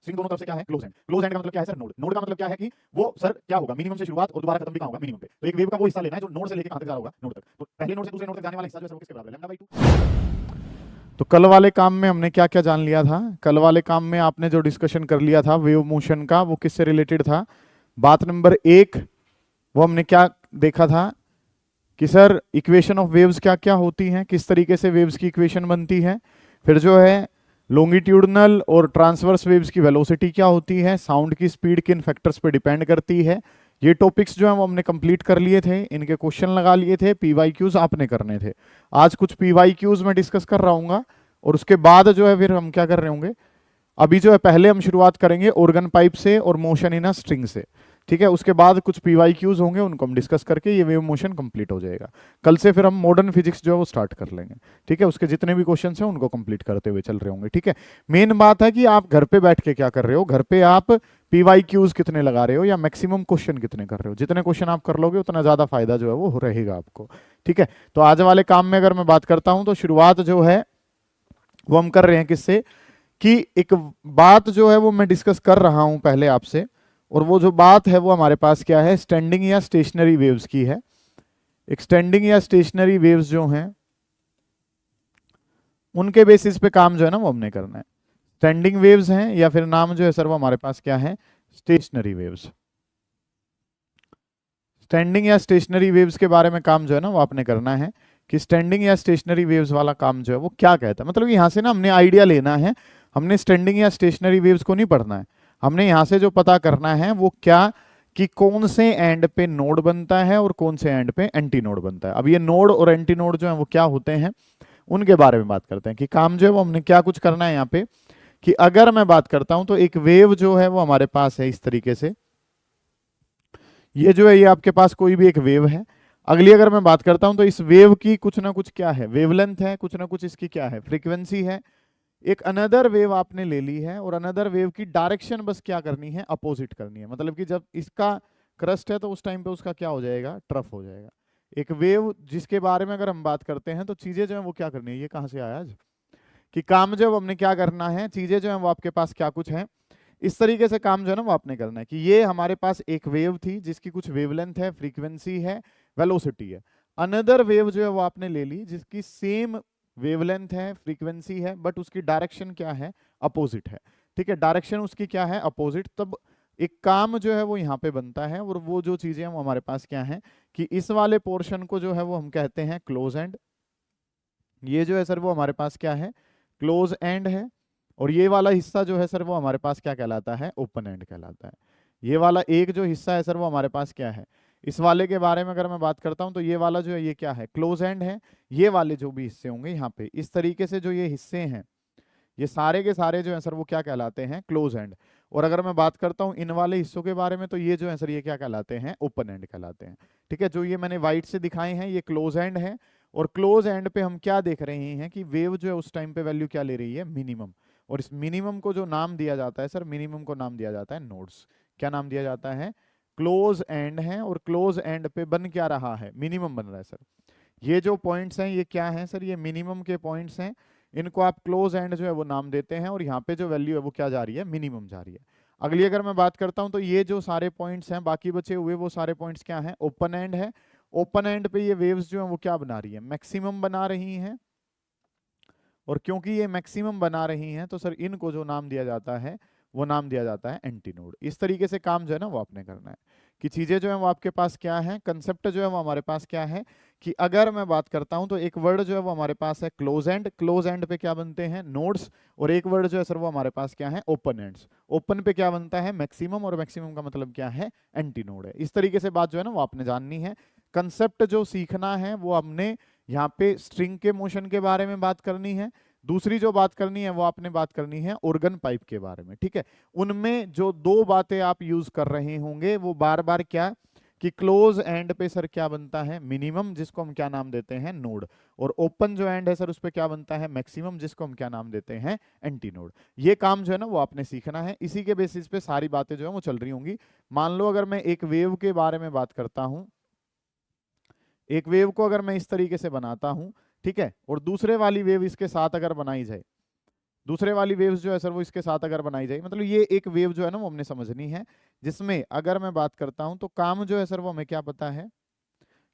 String दोनों तरफ से क्या है, क्लोज एंड। क्लोज एंड का मतलब क्या है सर, नोड। नोड का मतलब क्या है कि वो सर क्या होगा, मिनिमम से शुरुआत और दोबारा खत्म भी कहाँ होगा, मिनिमम पे। तो एक वेव का वो हिस्सा लेना है जो नोड से लेके कहां तक जा रहा होगा, नोड तक। तो पहले नोड से दूसरे नोड तक जाने वाला हिस्सा जो है वो किसके बराबर है, लैम्डा बाई 2। तो कल वाले काम में हमने क्या क्या जान लिया था, कल वाले काम में आपने जो डिस्कशन कर लिया था वेव मोशन का, वो किससे रिलेटेड था। बात नंबर 1 वो हमने क्या देखा था कि सर इक्वेशन ऑफ वेव्स क्या क्या होती हैं, किस तरीके से वेव्स की इक्वेशन बनती है। फिर जो है लॉन्गिट्यूडनल और ट्रांसवर्स वेव्स की वेलोसिटी क्या होती है, साउंड की स्पीड किन फैक्टर्स पे डिपेंड करती है। ये टॉपिक्स जो है वो हमने कंप्लीट कर लिए थे, इनके क्वेश्चन लगा लिए थे, पीवाईक्यूज आपने करने थे। आज कुछ पीवाईक्यूज मैं डिस्कस कर रहा हूँ और उसके बाद जो है फिर हम क्या कर रहे होंगे, अभी जो है पहले हम शुरुआत करेंगे ऑर्गन पाइप से और मोशन इन अ स्ट्रिंग से, ठीक है। उसके बाद कुछ पीवाईक्यूज होंगे, उनको हम डिस्कस करके ये वेव मोशन कंप्लीट हो जाएगा। कल से फिर हम मॉडर्न फिजिक्स जो है वो स्टार्ट कर लेंगे, ठीक है। उसके जितने भी क्वेश्चन हैं उनको कंप्लीट करते हुए चल रहे होंगे, ठीक है। मेन बात है कि आप घर पे बैठ के क्या कर रहे हो, घर पे आप पीवाईक्यूज कितने लगा रहे हो या मैक्सिमम क्वेश्चन कितने कर रहे हो। जितने क्वेश्चन आप कर लोगे उतना ज्यादा फायदा जो है वो रहेगा आपको, ठीक है। तो आज वाले काम में अगर मैं बात करता हूं तो शुरुआत जो है वो हम कर रहे हैं किससे, कि एक बात जो है वो मैं डिस्कस कर रहा हूं पहले आपसे, और वो जो बात है वो हमारे पास क्या है, स्टैंडिंग या स्टेशनरी वेव्स की है। एक स्टैंडिंग या स्टेशनरी वेव्स जो हैं उनके बेसिस पे काम जो है ना वो हमने करना है। स्टैंडिंग वेव्स हैं या फिर नाम जो है सर वो हमारे पास क्या है, स्टेशनरी वेव्स। स्टैंडिंग या स्टेशनरी वेव्स के बारे में काम जो है ना वो आपने करना है कि स्टैंडिंग या स्टेशनरी वेव्स वाला काम जो है वो क्या कहता है। मतलब यहां से ना हमने आइडिया लेना है, हमने स्टैंडिंग या स्टेशनरी वेव्स को नहीं पढ़ना है। हमने यहां से जो पता करना है वो क्या, कि कौन से एंड पे नोड बनता है और कौन से एंड पे एंटी नोड बनता है। अब ये नोड और एंटी नोड जो है वो क्या होते हैं उनके बारे में बात करते हैं, कि काम जो है वो हमने क्या कुछ करना है यहाँ पे। कि अगर मैं बात करता हूं तो एक वेव जो है वो हमारे पास है इस तरीके से, ये जो है ये आपके पास कोई भी एक वेव है। अगली अगर मैं बात करता हूं तो इस वेव की कुछ ना कुछ क्या है, वेवलेंथ है, कुछ ना कुछ इसकी क्या है, फ्रीक्वेंसी है। एक अनदर वेव आपने ले ली है और अनदर वेव की डायरेक्शन बस क्या करनी है, अपोजिट करनी है। मतलब कि जब इसका क्रस्ट है तो उस टाइम पे उसका क्या हो जाएगा, ट्रफ हो जाएगा। एक वेव जिसके बारे में अगर हम बात करते हैं तो चीजें जो है वो क्या करनी है, ये कहां से आया आज, कि काम जो हमने क्या करना है, चीजें जो है वो आपके पास क्या कुछ है, इस तरीके से काम जो है ना वो आपने करना है। कि ये हमारे पास एक वेव थी जिसकी कुछ वेवलेंथ है, फ्रीक्वेंसी है, वेलोसिटी है। अनदर वेव जो है वो आपने ले ली जिसकी सेम वेवलेंथ है, फ्रीक्वेंसी है, बट उसकी डायरेक्शन क्या है, अपोजिट है, ठीक है। डायरेक्शन उसकी क्या है, अपोजिट। तब एक काम जो है वो यहाँ पे बनता है, और वो जो चीजें हैं वो हमारे पास क्या है, कि इस वाले पोर्शन को जो है वो हम कहते हैं क्लोज एंड। ये जो है सर वो हमारे पास क्या है, क्लोज एंड है। और ये वाला हिस्सा जो है सर वो हमारे पास क्या कहलाता है, ओपन एंड कहलाता है। ये वाला एक जो हिस्सा है सर वो हमारे पास क्या है, इस वाले के बारे में अगर मैं बात करता हूं तो ये वाला जो है ये क्या है, क्लोज एंड है। ये वाले जो भी हिस्से होंगे यहाँ पे इस तरीके से जो ये हिस्से हैं, ये सारे के सारे जो है सर वो क्या कहलाते हैं, क्लोज एंड। और अगर मैं बात करता हूँ इन वाले हिस्सों के बारे में तो ये जो है सर ये क्या कहलाते हैं, ओपन एंड कहलाते हैं, ठीक है। जो ये मैंने व्हाइट से दिखाए हैं ये क्लोज एंड है। और क्लोज एंड पे हम क्या देख रहे हैं कि वेव जो है उस टाइम पे वैल्यू क्या ले रही है, मिनिमम। और इस मिनिमम को जो नाम दिया जाता है सर, मिनिमम को नाम दिया जाता है नोड्स। क्या नाम दिया जाता है, क्लोज एंड है। और क्लोज एंड पे बन क्या रहा है, मिनिमम बन रहा है सर। ये जो पॉइंट्स हैं ये क्या हैं सर, ये मिनिमम के पॉइंट्स हैं। इनको आप क्लोज एंड जो है वो नाम देते हैं, और यहाँ पे जो वैल्यू है वो क्या जा रही है, मिनिमम जा रही है। अगली अगर मैं बात करता हूँ तो ये जो सारे पॉइंट्स हैं बाकी बचे हुए वो सारे पॉइंट्स क्या हैं, ओपन एंड है। ओपन एंड पे ये वेव्स जो है वो क्या बना रही है, मैक्सिमम बना रही हैं। और क्योंकि ये मैक्सिमम बना रही हैं तो सर इनको जो नाम दिया जाता है वो नाम दिया जाता है एंटीनोड। इस तरीके से काम जो है ना वो आपने करना है, कि चीजें जो है वो आपके पास क्या है, कंसेप्ट जो है वो हमारे पास क्या है। कि अगर मैं बात करता हूं तो एक वर्ड जो है वो हमारे पास है क्लोज एंड, क्लोज एंड पे क्या बनते हैं, नोड्स। और एक वर्ड जो है सर वो हमारे पास क्या है, ओपन एंड्स। ओपन पे क्या बनता है, मैक्सिमम, और मैक्सिमम का मतलब क्या है, एंटीनोड है। इस तरीके से बात जो है ना वो आपने जाननी है। कंसेप्ट जो सीखना है वो हमने यहाँ पे स्ट्रिंग के मोशन के बारे में बात करनी है। दूसरी जो बात करनी है वो आपने बात करनी है ऑर्गन पाइप के बारे में, ठीक है। उनमें जो दो बातें आप यूज कर रहे होंगे वो बार बार क्या, कि क्लोज एंड पे सर क्या बनता है, मिनिमम, जिसको हम क्या नाम देते हैं, नोड। और ओपन जो एंड है सर उस पे क्या बनता है, मैक्सिमम, जिसको हम क्या नाम देते हैं, एंटी नोड। ये काम जो है ना वो आपने सीखना है। इसी के बेसिस पे सारी बातें जो है वो चल रही होंगी। मान लो अगर मैं एक वेव के बारे में बात करता हूं, एक वेव को अगर मैं इस तरीके से बनाता हूं, ठीक है, और दूसरे वाली वेव इसके साथ अगर बनाई जाए, दूसरे वाली वेव्स जो है सर वो इसके साथ अगर बनाई जाए, मतलब ये एक वेव जो है ना वो हमने समझनी है, जिसमें अगर मैं बात करता हूं तो काम जो है सर वो हमें क्या पता है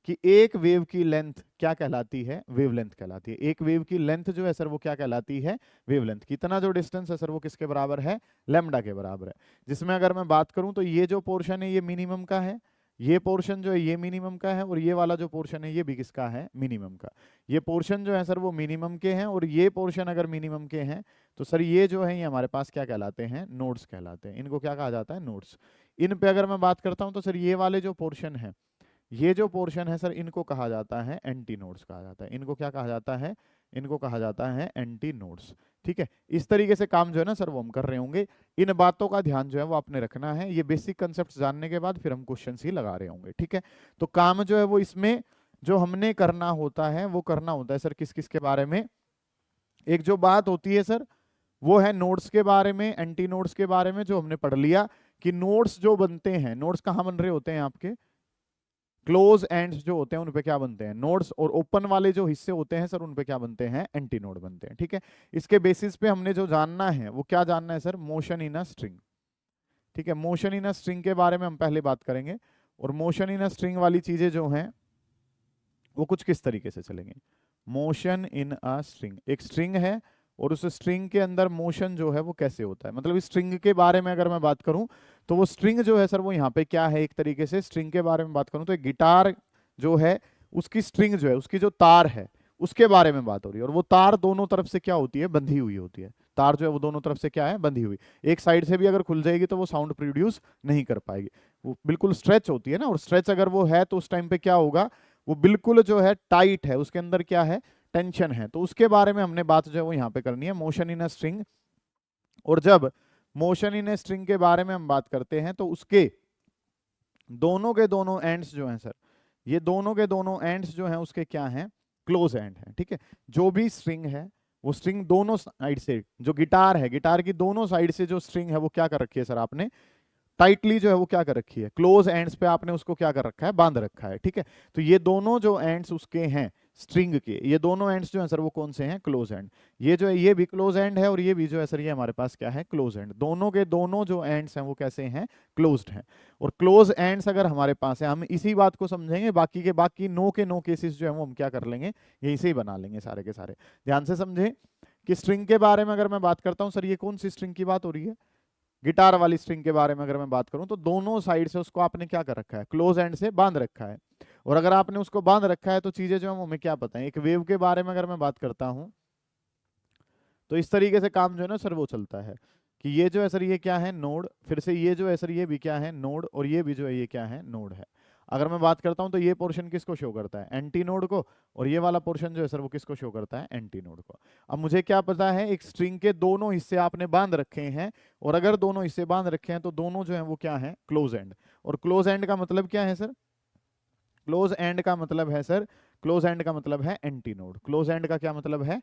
कि एक वेव की लेंथ क्या कहलाती है, वेवलेंथ कहलाती है। एक वेव की लेंथ जो है सर वो क्या कहलाती है, वेवलेंथ। कितना जो डिस्टेंस है सर वो किसके बराबर है, लैम्डा के बराबर है। जिसमें अगर मैं बात करूं तो ये जो पोर्शन है ये मिनिमम का है, ये पोर्शन जो है ये मिनिमम का है, और ये वाला जो पोर्शन है ये भी किसका है, मिनिमम का। ये पोर्शन जो है सर वो मिनिमम के हैं, और ये पोर्शन अगर मिनिमम के हैं तो सर ये जो है ये हमारे पास क्या कहलाते हैं, नोड्स कहलाते हैं। इनको क्या कहा जाता है, नोड्स। इन पे अगर मैं बात करता हूं तो सर ये वाले जो पोर्शन है, ये जो पोर्शन है सर इनको कहा जाता है एंटी नोड्स कहा जाता है। इनको क्या कहा जाता है, इनको कहा जाता है एंटी नोड्स। ठीक है, इस तरीके से काम जो है ना सर वो हम कर रहे होंगे। इन बातों का ध्यान जो है वो आपने रखना है। ये बेसिक कंसेप्ट जानने के बाद फिर हम क्वेश्चन ही लगा रहे होंगे। ठीक है, तो काम जो है वो इसमें जो हमने करना होता है वो करना होता है सर किस किस के बारे में। एक जो बात होती है सर वो है नोड्स के बारे में, एंटी नोड्स के बारे में, जो हमने पढ़ लिया कि नोड्स जो बनते हैं, नोड्स कहाँ बन रहे होते हैं आपके, क्लोज एंड्स जो होते हैं उन पे क्या बनते हैं, नोड्स, और ओपन वाले जो हिस्से होते हैं सर उन पे क्या बनते हैं, एंटी नोड बनते हैं। ठीक है, इसके बेसिस पे हमने जो जानना है वो क्या जानना है sir, motion in a string. ठीक है, मोशन इन अ स्ट्रिंग के बारे में हम पहले बात करेंगे। और मोशन इन अ स्ट्रिंग वाली चीजें जो हैं वो कुछ किस तरीके से चलेंगे। मोशन इन अ स्ट्रिंग, एक स्ट्रिंग है और उस स्ट्रिंग के अंदर मोशन जो है वो कैसे होता है, मतलब इस स्ट्रिंग के बारे में अगर मैं बात करूं तो वो स्ट्रिंग जो है सर वो यहाँ पे क्या है, एक तरीके से स्ट्रिंग के बारे में बात करूं तो एक गिटार जो है उसकी स्ट्रिंग जो है, उसकी जो तार है उसके बारे में बात हो रही है। और वो तार दोनों तरफ से क्या होती है, बंधी हुई होती है। तार जो है वो दोनों तरफ से क्या है, बंधी हुई। एक साइड से भी अगर खुल जाएगी तो वो साउंड प्रोड्यूस नहीं कर पाएगी, वो बिल्कुल स्ट्रेच होती है ना। और स्ट्रेच अगर वो है तो उस टाइम पे क्या होगा, वो बिल्कुल जो है टाइट है, उसके अंदर क्या है, टेंशन है। तो उसके बारे में हमने बात जो है वो यहाँ पे करनी है, मोशन इन अ स्ट्रिंग। और जब मोशन इन अ स्ट्रिंग के बारे में हम बात करते हैं तो उसके दोनों के दोनों एंड्स जो हैं सर, ये दोनों के दोनों एंड्स जो हैं उसके क्या हैं, क्लोज एंड है। ठीक है, जो भी स्ट्रिंग है वो स्ट्रिंग दोनों साइड से, जो गिटार है गिटार की दोनों साइड से जो स्ट्रिंग है वो क्या कर रखी है सर, आपने टाइटली जो है वो क्या कर रखी है, क्लोज एंड्स पे आपने उसको क्या कर रखा है, बांध रखा है। ठीक है, तो ये दोनों जो एंड्स उसके हैं स्ट्रिंग के, ये दोनों एंड्स जो है सर वो कौन से हैं, क्लोज एंड। ये जो है ये भी क्लोज एंड है और ये भी जो है सर ये हमारे पास क्या है, क्लोज एंड। दोनों के दोनों जो एंड्स हैं वो कैसे हैं, क्लोज्ड हैं। और क्लोज एंड्स अगर हमारे पास है, हम इसी बात को समझेंगे, बाकी के बाकी नो के नो केसेस जो है वो हम क्या कर लेंगे, यहीं से ही बना लेंगे सारे के सारे। ध्यान से समझे कि स्ट्रिंग के बारे में अगर मैं बात करता हूँ सर, ये कौन सी स्ट्रिंग की बात हो रही है, गिटार वाली स्ट्रिंग के बारे में अगर मैं बात करूं तो दोनों साइड से उसको आपने क्या कर रखा है, क्लोज एंड से बांध रखा है। और अगर आपने उसको बांध रखा है तो चीजें जो है हमें क्या पता है। एक वेव के बारे में अगर मैं बात करता हूं तो इस तरीके से काम जो है ना सर वो चलता है कि ये जो है सर ये क्या है, नोड, फिर से ये जो है सर ये भी क्या है, नोड, और ये भी जो है ये क्या है, नोड है। अगर मैं बात करता हूं तो ये पोर्शन किसको शो करता है, एंटी नोड को, और ये वाला पोर्शन जो है सर वो किसको शो करता है, एंटी नोड को। अब मुझे क्या पता है, एक स्ट्रिंग के दोनों हिस्से आपने बांध रखे हैं, और अगर दोनों हिस्से बांध रखे हैं तो दोनों जो है वो क्या है, क्लोज एंड। और क्लोज एंड का मतलब क्या है सर, क्लोज एंड का मतलब है सर, क्लोज एंड का मतलब है एंटी नोड। क्लोज एंड का क्या मतलब है,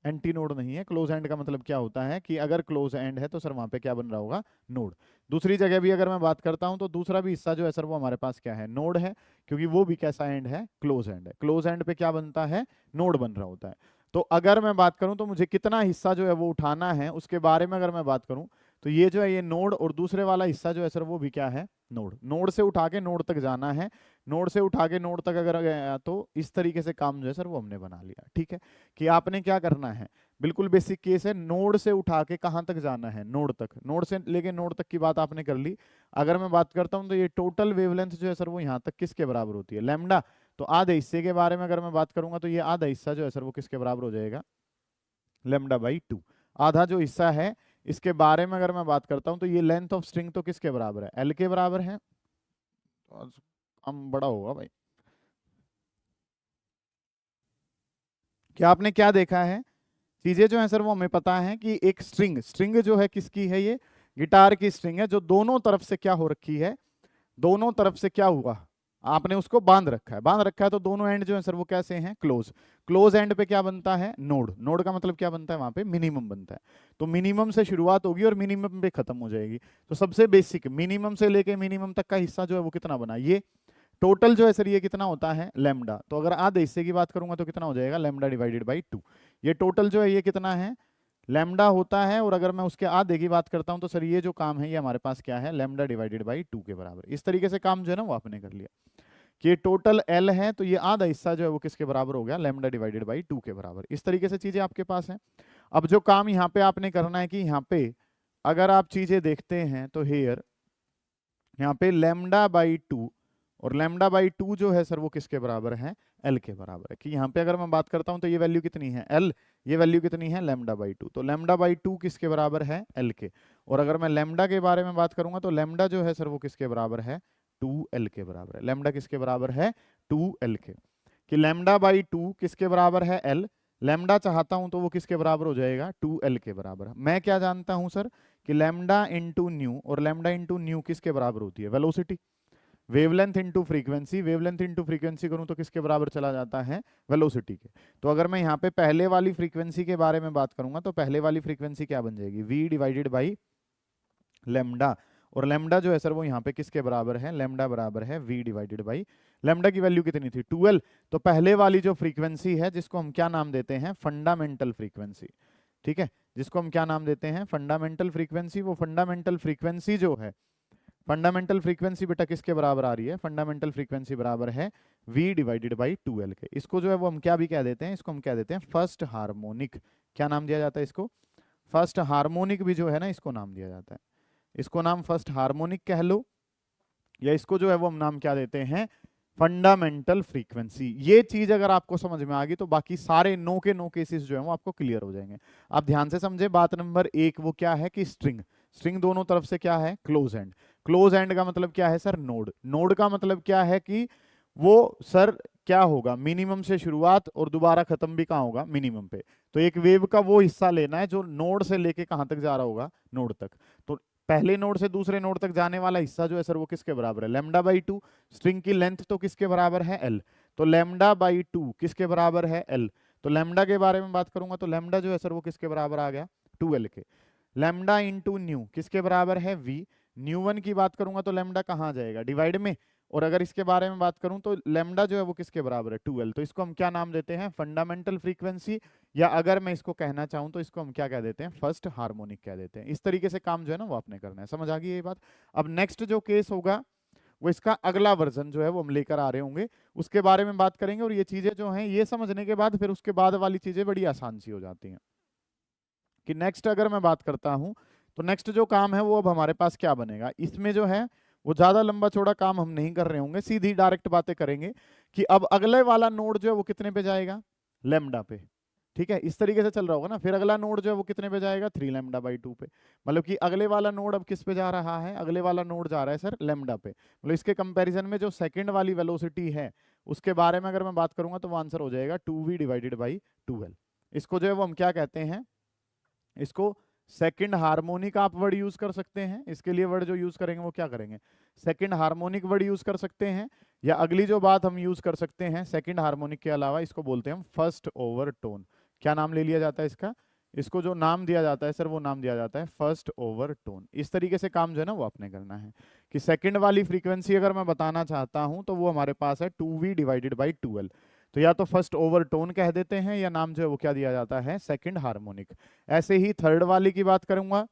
एंटी नोड नहीं है। क्लोज एंड का मतलब क्या होता है कि अगर क्लोज एंड है तो सर वहां पे क्या बन रहा होगा, नोड। दूसरी जगह भी अगर मैं बात करता हूं तो दूसरा भी हिस्सा जो है सर वो हमारे पास क्या है, नोड है, क्योंकि वो भी कैसा एंड है, क्लोज एंड है। क्लोज एंड पे क्या बनता है, नोड बन रहा होता है। तो अगर मैं बात करूं तो मुझे कितना हिस्सा जो है वो उठाना है उसके बारे में अगर मैं बात करूं तो ये जो है ये नोड, और दूसरे वाला हिस्सा जो है सर वो भी क्या है, नोड। नोड से उठा के नोड तक जाना है, नोड से उठा के नोड तक अगर गया तो इस तरीके से काम जो है सर वो हमने बना लिया। ठीक है, कि आपने क्या करना है, बिल्कुल बेसिक केस है, नोड से उठा के कहाँ तक जाना है, नोड तक। नोड से लेके नोड तक की बात आपने कर ली। अगर मैं बात करता हूँ तो ये टोटल वेवलेंथ जो है सर वो यहाँ तक किसके बराबर होती है, लैम्डा। तो आधे हिस्से के बारे में अगर मैं बात करूंगा तो ये आधा हिस्सा जो है सर वो किसके बराबर हो जाएगा, λ/2। आधा जो हिस्सा है इसके बारे में अगर मैं बात करता हूं तो ये लेंथ ऑफ स्ट्रिंग तो किसके बराबर है, एल के बराबर है। तो कम बड़ा होगा भाई। क्या आपने क्या देखा है, चीजें जो है सर वो हमें पता है कि एक स्ट्रिंग, स्ट्रिंग जो है किसकी है, ये गिटार की स्ट्रिंग है, जो दोनों तरफ से क्या हो रखी है, दोनों तरफ से क्या हुआ, आपने उसको बांध रखा है। बांध रखा है तो दोनों एंड जो है सर वो कैसे हैं, क्लोज। क्लोज एंड पे क्या बनता है, नोड। नोड का मतलब क्या बनता है, वहां पे मिनिमम बनता है। तो मिनिमम से शुरुआत होगी और मिनिमम पे खत्म हो जाएगी। तो सबसे बेसिक मिनिमम से लेके मिनिमम तक का हिस्सा जो है वो कितना बना, ये टोटल जो है सर ये कितना होता है, लैम्डा। तो अगर आधे हिस्से की बात करूंगा तो कितना हो जाएगा, लैम्डा डिवाइडेड बाई 2। ये टोटल जो है ये कितना है, लैम्डा होता है, और अगर मैं उसके आधे की बात करता हूं तो सर ये जो काम है ये हमारे पास क्या है, लैम्डा डिवाइडेड बाई 2 के बराबर। इस तरीके से काम जो है ना वो आपने कर लिया कि ये टोटल एल है, तो ये आधा हिस्सा जो है वो किसके बराबर हो गया, लैम्डा डिवाइडेड बाई 2 के बराबर। इस तरीके से चीजें आपके पास हैं। अब जो काम यहाँ पे आपने करना है कि यहाँ पे अगर आप चीजें देखते हैं तो हेयर यहाँ पे लैम्डा बाई 2, और लैम्डा बाई 2 जो है सर वो किसके बराबर है, एल के बराबर है। कि यहाँ पे अगर मैं बात करता हूँ तो ये वैल्यू कितनी है, एल, ये वैल्यू कितनी है, लैम्डा बाई 2। तो लैम्डा बाई 2 किसके बराबर है, एल के। और अगर मैं लैम्डा के बारे में बात करूंगा तो लैम्डा जो है सर वो किसके बराबर है, 2 एल के बराबर है। लैम्डा किसके बराबर है, 2 एल के। कि लैम्डा बाई 2 किसके बराबर है, एल। लैम्डा चाहता हूं तो वो किसके बराबर हो जाएगा, 2 एल के बराबर। मैं क्या जानता हूं सर कि लैम्डा इंटू न्यू, और लैम्डा इंटू न्यू किसके बराबर होती है, velocity. Wavelength into frequency, wavelength into frequency करूं तो किसके बराबर चला जाता है, वेलोसिटी के। तो अगर मैं यहाँ पे पहले वाली फ्रीक्वेंसी के बारे में बात करूंगा तो पहले वाली फ्रीक्वेंसी क्या बन जाएगी, वी डिवाइडेड बाई लैम्डा। और लैम्डा जो है सर वो यहाँ पे किसके बराबर है, लैम्डा बराबर है वी डिवाइडेड बाई लैम्डा की वैल्यू कितनी थी, 12। तो पहले वाली जो फ्रीक्वेंसी है जिसको हम क्या नाम देते हैं, फंडामेंटल फ्रीक्वेंसी। ठीक है, जिसको हम क्या नाम देते हैं, फंडामेंटल फ्रीक्वेंसी। वो फंडामेंटल फ्रीक्वेंसी जो है, फंडामेंटल फ्रीक्वेंसी बेटा किसके बराबर आ रही है, फंडामेंटल फ्रीक्वेंसी बराबर है v डिवाइडेड बाई 2l के। इसको जो है वो हम क्या भी कह देते हैं, इसको हम कह देते हैं फर्स्ट हार्मोनिक। क्या नाम दिया जाता है इसको, फर्स्ट हार्मोनिक भी जो है ना इसको नाम दिया जाता है। इसको नाम फर्स्ट हार्मोनिक कह लो, या इसको जो है वो हम नाम क्या देते हैं, फंडामेंटल फ्रीक्वेंसी। ये चीज अगर आपको समझ में आ गई तो बाकी सारे नो के नो केसेस जो है वो आपको क्लियर हो जाएंगे। आप ध्यान से समझे बात नंबर 1, वो क्या है कि स्ट्रिंग, स्ट्रिंग दोनों तरफ से क्या है, क्लोज एंड। क्लोज एंड का मतलब क्या है सर, नोड। नोड का मतलब क्या है कि वो सर क्या होगा, मिनिमम से शुरुआत और दोबारा खत्म भी कहाँ होगा, मिनिमम पे। तो एक वेव का वो हिस्सा लेना है जो नोड से लेके कहां तक जा रहा होगा, नोड तक। तो पहले नोड से दूसरे नोड तक जाने वाला हिस्सा जो है सर वो किसके बराबर है, लैम्डा बाई 2। स्ट्रिंग की लेंथ तो किसके बराबर है, एल। तो लैम्डा बाई 2 किसके बराबर है, एल। तो लैम्डा के बारे में बात करूंगा तो लैम्डा जो है सर वो किसके बराबर आ गया, 2l के। लैम्डा इंटू न्यू किसके बराबर है, v। न्यू वन की बात करूंगा तो लैम्डा कहाँ जाएगा, डिवाइड में। और अगर इसके बारे में बात करूं तो लैम्डा जो है वो किसके बराबर है, 2l। तो इसको हम क्या नाम देते हैं, फंडामेंटल फ्रीक्वेंसी, या अगर मैं इसको कहना चाहूं तो इसको हम क्या कह देते हैं, फर्स्ट हार्मोनिक कह देते हैं। इस तरीके से काम जो है ना वो आपने करना है। समझ आ गई ये बात। अब नेक्स्ट जो केस होगा वो इसका अगला वर्जन जो है वो हम लेकर आ रहे होंगे, उसके बारे में बात करेंगे। और ये चीजें जो हैं ये समझने के बाद फिर उसके बाद वाली चीजें बड़ी आसान सी हो जाती हैं। कि नेक्स्ट अगर मैं बात करता हूं तो नेक्स्ट जो काम है वो अब हमारे पास क्या बनेगा, इसमें जो है वो ज्यादा लंबा चौड़ा काम हम नहीं कर रहे होंगे, सीधी डायरेक्ट बातें करेंगे कि अब अगले वाला नोड जो है वो कितने पे जाएगा, लैम्डा पे। ठीक है, इस तरीके से चल रहा होगा ना। फिर अगला नोड जो है वो कितने पे जाएगा, 3 लैम्डा बाई 2 पे। मतलब कि अगले वाला नोड अब किस पे जा रहा है, अगले वाला नोड जा रहा है सर लैम्डा पे। मतलब इसके कंपैरिजन में जो सेकंड वाली वेलोसिटी है उसके बारे में अगर मैं बात करूंगा तो वो आंसर हो जाएगा 2v डिवाइडेड बाई 2l। इसको जो है वो हम क्या कहते हैं, इसको सेकंड हार्मोनिक आप वर्ड यूज कर सकते हैं। इसके लिए वर्ड जो यूज करेंगे वो क्या करेंगे, सेकंड हार्मोनिक वर्ड यूज कर सकते हैं। या अगली जो बात हम यूज कर सकते हैं सेकंड हार्मोनिक के अलावा, इसको बोलते हैं हम फर्स्ट ओवर टोन। क्या नाम ले लिया जाता है इसका, इसको जो नाम दिया जाता है सर वो नाम दिया जाता है फर्स्ट ओवर टोन। इस तरीके से काम जो है ना वो आपने करना है। कि सेकंड वाली फ्रीक्वेंसी अगर मैं बताना चाहता हूं तो वो हमारे पास है 2v डिवाइडेड बाई 2l। तो या तो फर्स्ट ओवर टोन कह देते हैं, या नाम जो है वो क्या दिया जाता है, सेकंड हार्मोनिक। ऐसे ही थर्ड वाली की बात करूंगा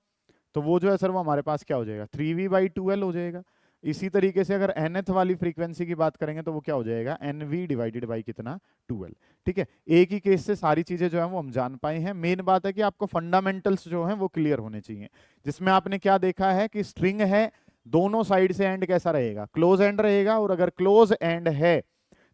तो वो जो है सर वो हमारे पास क्या हो जाएगा, 3v बाई 2l हो जाएगा। इसी तरीके से अगर nth वाली फ्रीक्वेंसी की बात करेंगे तो वो क्या हो जाएगा, nv डिवाइडेड बाई कितना, 2l। ठीक है, एक ही केस से सारी चीजें जो है वो हम जान पाए हैं। मेन बात है कि आपको फंडामेंटल्स जो है वो क्लियर होने चाहिए। जिसमें आपने क्या देखा है कि स्ट्रिंग है, दोनों साइड से एंड कैसा रहेगा, क्लोज एंड रहेगा। और अगर क्लोज एंड है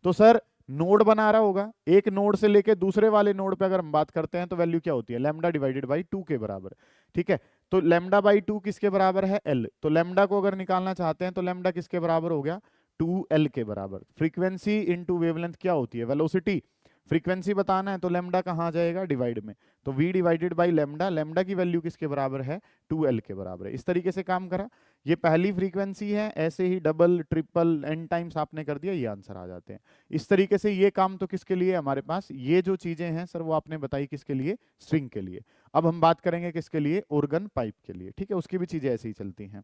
तो सर नोड बना रहा होगा, एक नोड से लेके दूसरे वाले नोड पे अगर हम बात करते हैं तो वैल्यू क्या होती है, लैम्डा डिवाइडेड बाई 2 के बराबर। ठीक है, तो लैम्डा बाई 2 किसके बराबर है, एल। तो लैम्डा को अगर निकालना चाहते हैं तो लैम्डा किसके बराबर हो गया, 2l के बराबर। फ्रीक्वेंसी इंटू वेवलेंथ क्या होती है, वेलोसिटी। फ्रीक्वेंसी बताना है तो लैम्डा कहाँ जाएगा, डिवाइड में। तो v divided by lambda, lambda की वैल्यू किसके बराबर है, 2l के बराबर है। इस तरीके से काम करा। ये पहली फ्रीक्वेंसी है, ऐसे ही डबल ट्रिपल n टाइम्स आपने कर दिया, ये आंसर आ जाते हैं। इस तरीके से ये काम तो किसके लिए हमारे पास, ये जो चीजें हैं सर वो आपने बताई किसके लिए, स्ट्रिंग के लिए। अब हम बात करेंगे किसके लिए, ऑर्गन पाइप के लिए। ठीक है, उसकी भी चीजें ऐसे ही चलती हैं।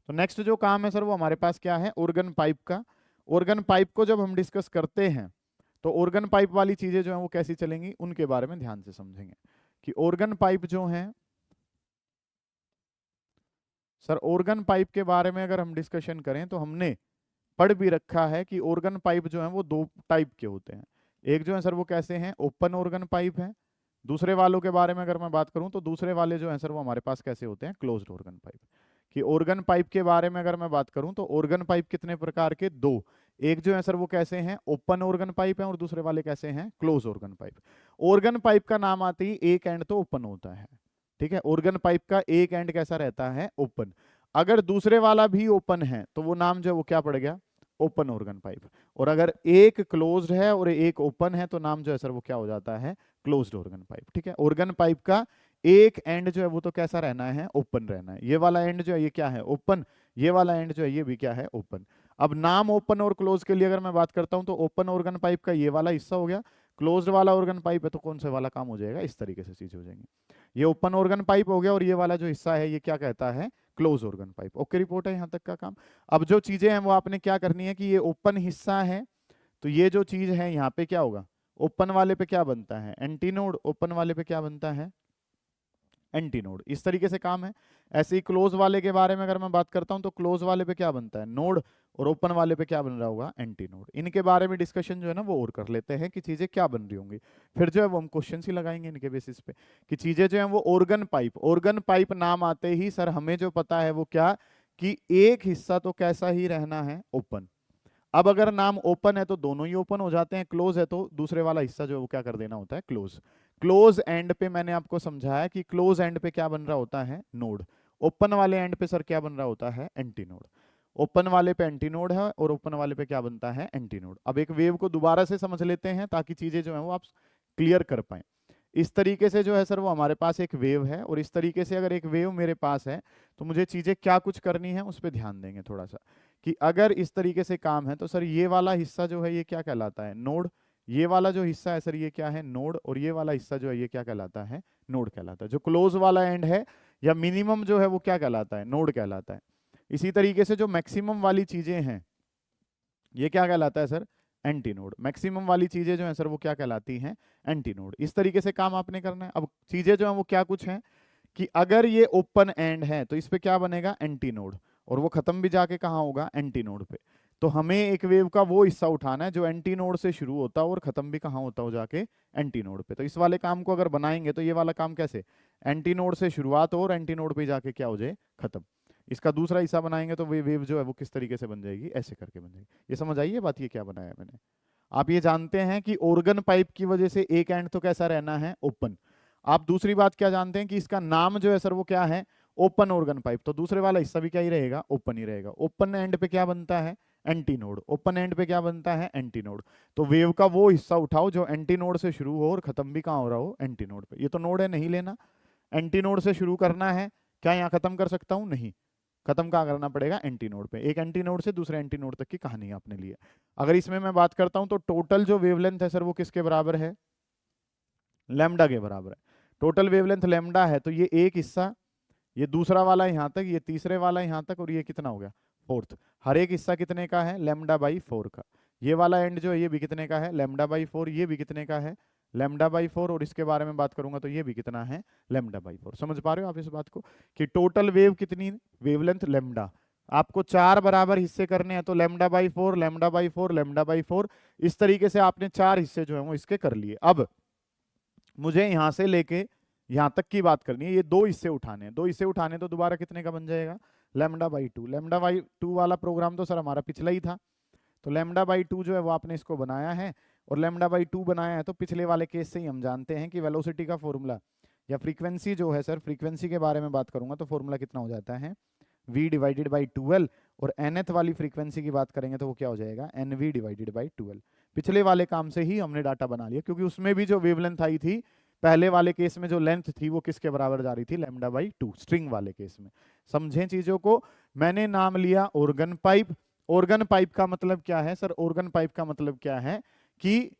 तो नेक्स्ट जो काम है सर वो हमारे पास क्या है, ऑर्गन पाइप का। ऑर्गन पाइप को जब हम डिस्कस करते हैं तो ऑर्गन पाइप वाली चीजें जो है वो कैसी चलेंगी उनके बारे में ध्यान से समझेंगे। कि ऑर्गन पाइप जो है सर, ऑर्गन पाइप के बारे में अगर हम डिस्कशन करें तो हमने पढ़ भी रखा है कि ऑर्गन पाइप जो है वो दो टाइप के होते हैं। एक जो है सर वो कैसे हैं, ओपन ऑर्गन पाइप है। दूसरे वालों के बारे में अगर मैं बात करूं तो दूसरे वाले जो हैं सर वो हमारे पास कैसे होते हैं, क्लोज्ड ऑर्गन पाइप। कि ऑर्गन पाइप के बारे में अगर मैं बात करूं तो ऑर्गन पाइप कितने प्रकार के, दो। एक जो है सर वो कैसे हैं, ओपन ऑर्गन पाइप है, और दूसरे वाले कैसे हैं, close organ pipe. Organ pipe का नाम आते ही एक एंड तो ओपन होता है, ठीक है। ऑर्गन पाइप का एक एंड कैसा रहता है, ओपन। अगर दूसरे वाला भी ओपन है तो वो नाम जो है वो क्या पड़ गया, ओपन ऑर्गन पाइप। और अगर एक क्लोज्ड है और एक ओपन है तो नाम जो है सर वो क्या हो जाता है, क्लोज्ड ऑर्गन पाइप, ठीक है। ऑर्गन पाइप का एक एंड जो है वो तो कैसा रहना है, ओपन रहना है। ये वाला एंड जो है ये क्या है, ओपन। ये वाला एंड जो है ये भी क्या है, ओपन। अब नाम ओपन और क्लोज के लिए अगर मैं बात करता हूं तो ओपन ऑर्गन पाइप का ये वाला हिस्सा हो गया, क्लोज्ड वाला ऑर्गन पाइप है तो कौन से वाला काम हो जाएगा, इस तरीके से चीज हो जाएंगी। ये ओपन ऑर्गन पाइप हो गया और ये वाला जो हिस्सा है ये क्या कहता है, close organ pipe. Okay, report है यहां तक का काम। अब जो चीजें हैं वो आपने क्या करनी है कि ये ओपन हिस्सा है तो ये जो चीज है यहाँ पे क्या होगा, ओपन वाले पे क्या बनता है, एंटीनोड। ओपन वाले पे क्या बनता है, एंटीनोड। इस तरीके से काम है। ऐसे ही क्लोज वाले के बारे में अगर मैं बात करता हूं तो क्लोज वाले पे क्या बनता है, नोड। और ओपन वाले पे क्या बन रहा होगा, एंटीनोड। इनके बारे में डिस्कशन जो है ना वो और कर लेते हैं कि चीजें क्या बन रही होंगी, फिर जो है वो हम क्वेश्चन ही लगाएंगे इनके बेसिस पे कि चीजें जो है वो ऑर्गन पाइप। ऑर्गन पाइप नाम आते ही सर हमें जो पता है वो क्या, कि एक हिस्सा तो कैसा ही रहना है, ओपन। अब अगर नाम ओपन है तो दोनों ही ओपन हो जाते हैं, क्लोज है तो दूसरे वाला हिस्सा जो है वो क्या कर देना होता है, क्लोज। क्लोज एंड पे मैंने आपको समझाया कि क्लोज एंड पे क्या बन रहा होता है, नोड। ओपन वाले एंड पे सर क्या बन रहा होता है, एंटीनोड। ओपन वाले पे एंटीनोड है और ओपन वाले पे क्या बनता है, एंटीनोड। अब एक वेव को दोबारा से समझ लेते हैं ताकि चीजें जो है वो आप क्लियर कर पाए। इस तरीके से जो है सर वो हमारे पास एक वेव है, और इस तरीके से अगर एक वेव मेरे पास है तो मुझे चीजें क्या कुछ करनी है उस पर ध्यान देंगे थोड़ा सा। कि अगर इस तरीके से काम है तो सर ये वाला हिस्सा जो है ये क्या कहलाता है, नोड। ये वाला जो हिस्सा है सर ये क्या है, नोड। और ये वाला हिस्सा जो है ये क्या कहलाता है, नोड कहलाता है। जो क्लोज वाला एंड है या मिनिमम जो है वो क्या कहलाता है, नोड कहलाता है। इसी तरीके से जो मैक्सिमम वाली चीजें हैं ये क्या कहलाता है सर, एंटीनोड। मैक्सिमम वाली चीजें जो है सर वो क्या कहलाती हैं, एंटीनोड। इस तरीके से काम आपने करना है। अब चीजें जो है वो क्या कुछ हैं कि अगर ये ओपन एंड है तो इस पे क्या बनेगा, एंटीनोड। और वो खत्म भी जाके कहाँ होगा, एंटीनोड पे। तो हमें एक वेव का वो हिस्सा उठाना है जो एंटीनोड से शुरू होता है और खत्म भी कहाँ होता हो जाके, एंटीनोड पे। तो इस वाले काम को अगर बनाएंगे तो ये वाला काम कैसे, एंटीनोड से शुरुआत हो और एंटीनोड पे जाके क्या हो जाए, खत्म। इसका दूसरा हिस्सा बनाएंगे तो वे वेव जो है वो किस तरीके से बन जाएगी, ऐसे करके बन जाएगी। ये समझ आई ये बात, ये क्या बनाया मैंने। आप ये जानते हैं कि ऑर्गन पाइप की वजह से एक एंड तो कैसा रहना है, ओपन। आप दूसरी बात क्या जानते हैं कि इसका नाम जो है सर वो क्या है, ओपन ऑर्गन पाइप। तो दूसरे वाला हिस्सा भी क्या ही रहेगा, ओपन ही रहेगा। ओपन एंड पे क्या बनता है, एंटीनोड। ओपन एंड पे क्या बनता है, एंटीनोड। तो वेव का वो हिस्सा उठाओ जो एंटीनोड से शुरू हो और खत्म भी कहाँ हो रहा हो, एंटीनोड पे। ये तो नोड है, नहीं लेना। एंटीनोड से शुरू करना है, क्या यहाँ खत्म कर सकता हूँ, नहीं। खत्म कहाँ करना पड़ेगा, एंटीनोड पे। एक एंटीनोड से दूसरे एंटीनोड तक की कहानी आपने ली है। अगर इसमें मैं बात करता हूं तो टोटल जो वेवलेंथ है सर वो किसके बराबर है, लैम्डा के बराबर है। टोटल वेवलेंथ लैम्डा है तो ये एक हिस्सा, ये दूसरा वाला यहां तक, ये तीसरे वाला यहां तक, और ये कितना हो गया, फोर्थ। हर एक हिस्सा कितने का है, लैम्डा बाई 4 का। ये वाला एंड जो है ये भी कितने का है, लैम्डा बाई 4। ये भी कितने का है, लैम्डा बाई 4। और इसके बारे में बात करूंगा तो ये भी कितना है, लैम्डा बाई 4। समझ पा रहे हो आप इस बात को कि टोटल वेव कितनी, वेवलेंथ लैम्डा। आपको 4 बराबर हिस्से करने हैं तो lambda by 4, lambda by 4, lambda by 4। इस तरीके से आपने 4 हिस्से जो है वो इसके कर लिए। अब मुझे यहां से लेके यहां तक की बात करनी है, ये दो हिस्से उठाने हैं। दो हिस्से उठाने तो दोबारा कितने का बन जाएगा, लैम्डा बाई 2। लैम्डा बाई 2 वाला प्रोग्राम तो सर हमारा पिछला ही था। तो लैम्डा बाई 2 जो है वो आपने इसको बनाया है, और लैम्डा बाई 2 बनाया है तो पिछले वाले केस से ही हम जानते हैं कि वेलोसिटी का फॉर्मूला या फ्रीक्वेंसी जो है सर, फ्रीक्वेंसी के बारे में बात करूंगा तो फॉर्मूला कितना हो जाता है, v डिवाइडेड बाई 12। और nth वाली फ्रीक्वेंसी की बात करेंगे तो वो क्या हो जाएगा, nv डिवाइडेड बाई 12। पिछले वाले काम से ही हमने डाटा बना लिया, क्योंकि उसमें भी जो वेवलेंथ आई थी पहले वाले केस में, जो लेंथ थी वो किसके बराबर जा रही थी, लैम्डा बाई 2, स्ट्रिंग वाले केस में। समझें चीजों को। मैंने नाम लिया ऑर्गन पाइप। ऑर्गन पाइप का मतलब क्या है सर, ऑर्गन पाइप का मतलब क्या है कि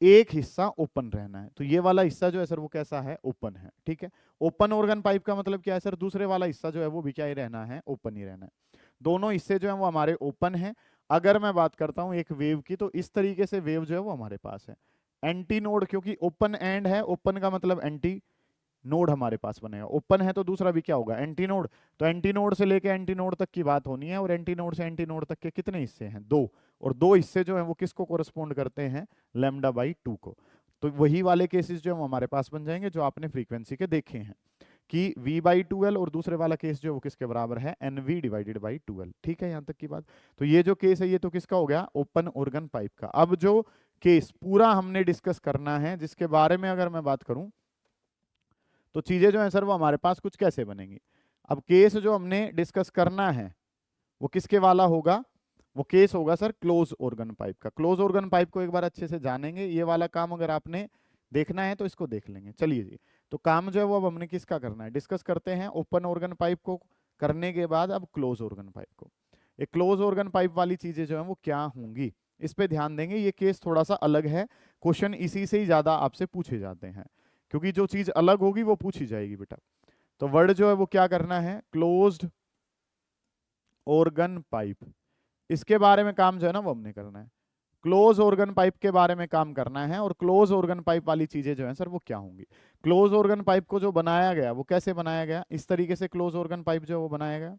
एक हिस्सा ओपन रहना है। तो ये वाला हिस्सा जो है सर वो कैसा है, ओपन है, ठीक है। ओपन ऑर्गन पाइप का मतलब क्या है सर, दूसरे वाला हिस्सा जो है वो भी क्या ही रहना है, ओपन ही रहना है। दोनों हिस्से जो है वो हमारे ओपन है। अगर मैं बात करता हूं एक वेव की तो इस तरीके से वेव जो है वो हमारे पास है। एंटी नोड, क्योंकि ओपन एंड है, ओपन का मतलब एंटी, नोड हमारे पास बनेगा। ओपन है तो दूसरा भी क्या होगा, एंटी नोड। तो एंटी नोड से लेके एंटी नोड तक की बात होनी है, और एंटी नोड से एंटी नोड तक के कितने हिस्से हैं, 2, और 2 हिस्से जो है वो किसको कोरस्पोंड करते हैं, λ/2 को। तो वही वाले केसेस जो हमारे पास बन जाएंगे जो आपने फ्रीक्वेंसी के देखे हैं कि v/2l, और दूसरे वाला केस जो वो किसके बराबर है, nv/2l। ठीक है, यहां तक की बात। तो ये जो केस है ये तो किसका हो गया, ओपन ऑर्गन पाइप का। अब जो केस पूरा हमने डिस्कस करना है, जिसके बारे में अगर मैं बात करूं तो चीजें जो है सर वो हमारे पास कुछ कैसे बनेंगी। अब केस जो हमने डिस्कस करना है वो किसके वाला होगा, वो केस होगा सर क्लोज ऑर्गन पाइप का। क्लोज ऑर्गन पाइप को एक बार अच्छे से जानेंगे, ये वाला काम अगर आपने देखना है तो इसको देख लेंगे। चलिए जी, तो काम जो है वो अब हमने किसका करना है, डिस्कस करते हैं ओपन ऑर्गन पाइप को करने के बाद अब क्लोज ऑर्गन पाइप को। एक क्लोज ऑर्गन पाइप वाली चीजें जो है वो क्या होंगी, इस पे ध्यान देंगे। ये केस थोड़ा सा अलग है, क्वेश्चन इसी से ही ज्यादा आपसे पूछे जाते हैं, क्योंकि जो चीज अलग होगी वो पूछी जाएगी बेटा। तो वर्ड जो है वो क्या करना है, क्लोज्ड ऑर्गन पाइप, इसके बारे में काम जो है ना वो हमने करना है। क्लोज ऑर्गन पाइप के बारे में काम करना है, और क्लोज ऑर्गन पाइप वाली चीजें जो हैं सर वो क्या होंगी। क्लोज ऑर्गन पाइप को जो बनाया गया वो कैसे बनाया गया, इस तरीके से क्लोज ऑर्गन पाइप जो है वो बनाया गया,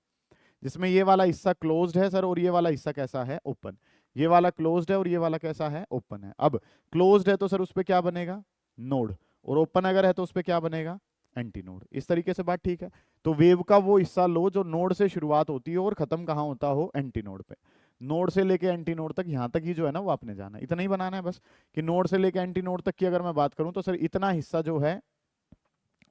जिसमें ये वाला हिस्सा क्लोज्ड है सर, और ये वाला हिस्सा कैसा है, ओपन। ये वाला क्लोज्ड है और ये वाला कैसा है, ओपन है। अब क्लोज्ड है तो सर उस पर क्या बनेगा, नोड, और ओपन अगर है तो उस पर क्या बनेगा, एंटी नोड। इस तरीके से बात ठीक है। तो वेव का वो हिस्सा लो जो नोड से शुरुआत होती है और खत्म कहाँ होता हो, एंटी नोड पे। नोड से लेके एंटी नोड तक, यहाँ तक ही जो है ना वो आपने जाना, इतना ही बनाना है बस, कि नोड से लेके एंटी नोड तक की अगर मैं बात करूं तो सर इतना हिस्सा जो है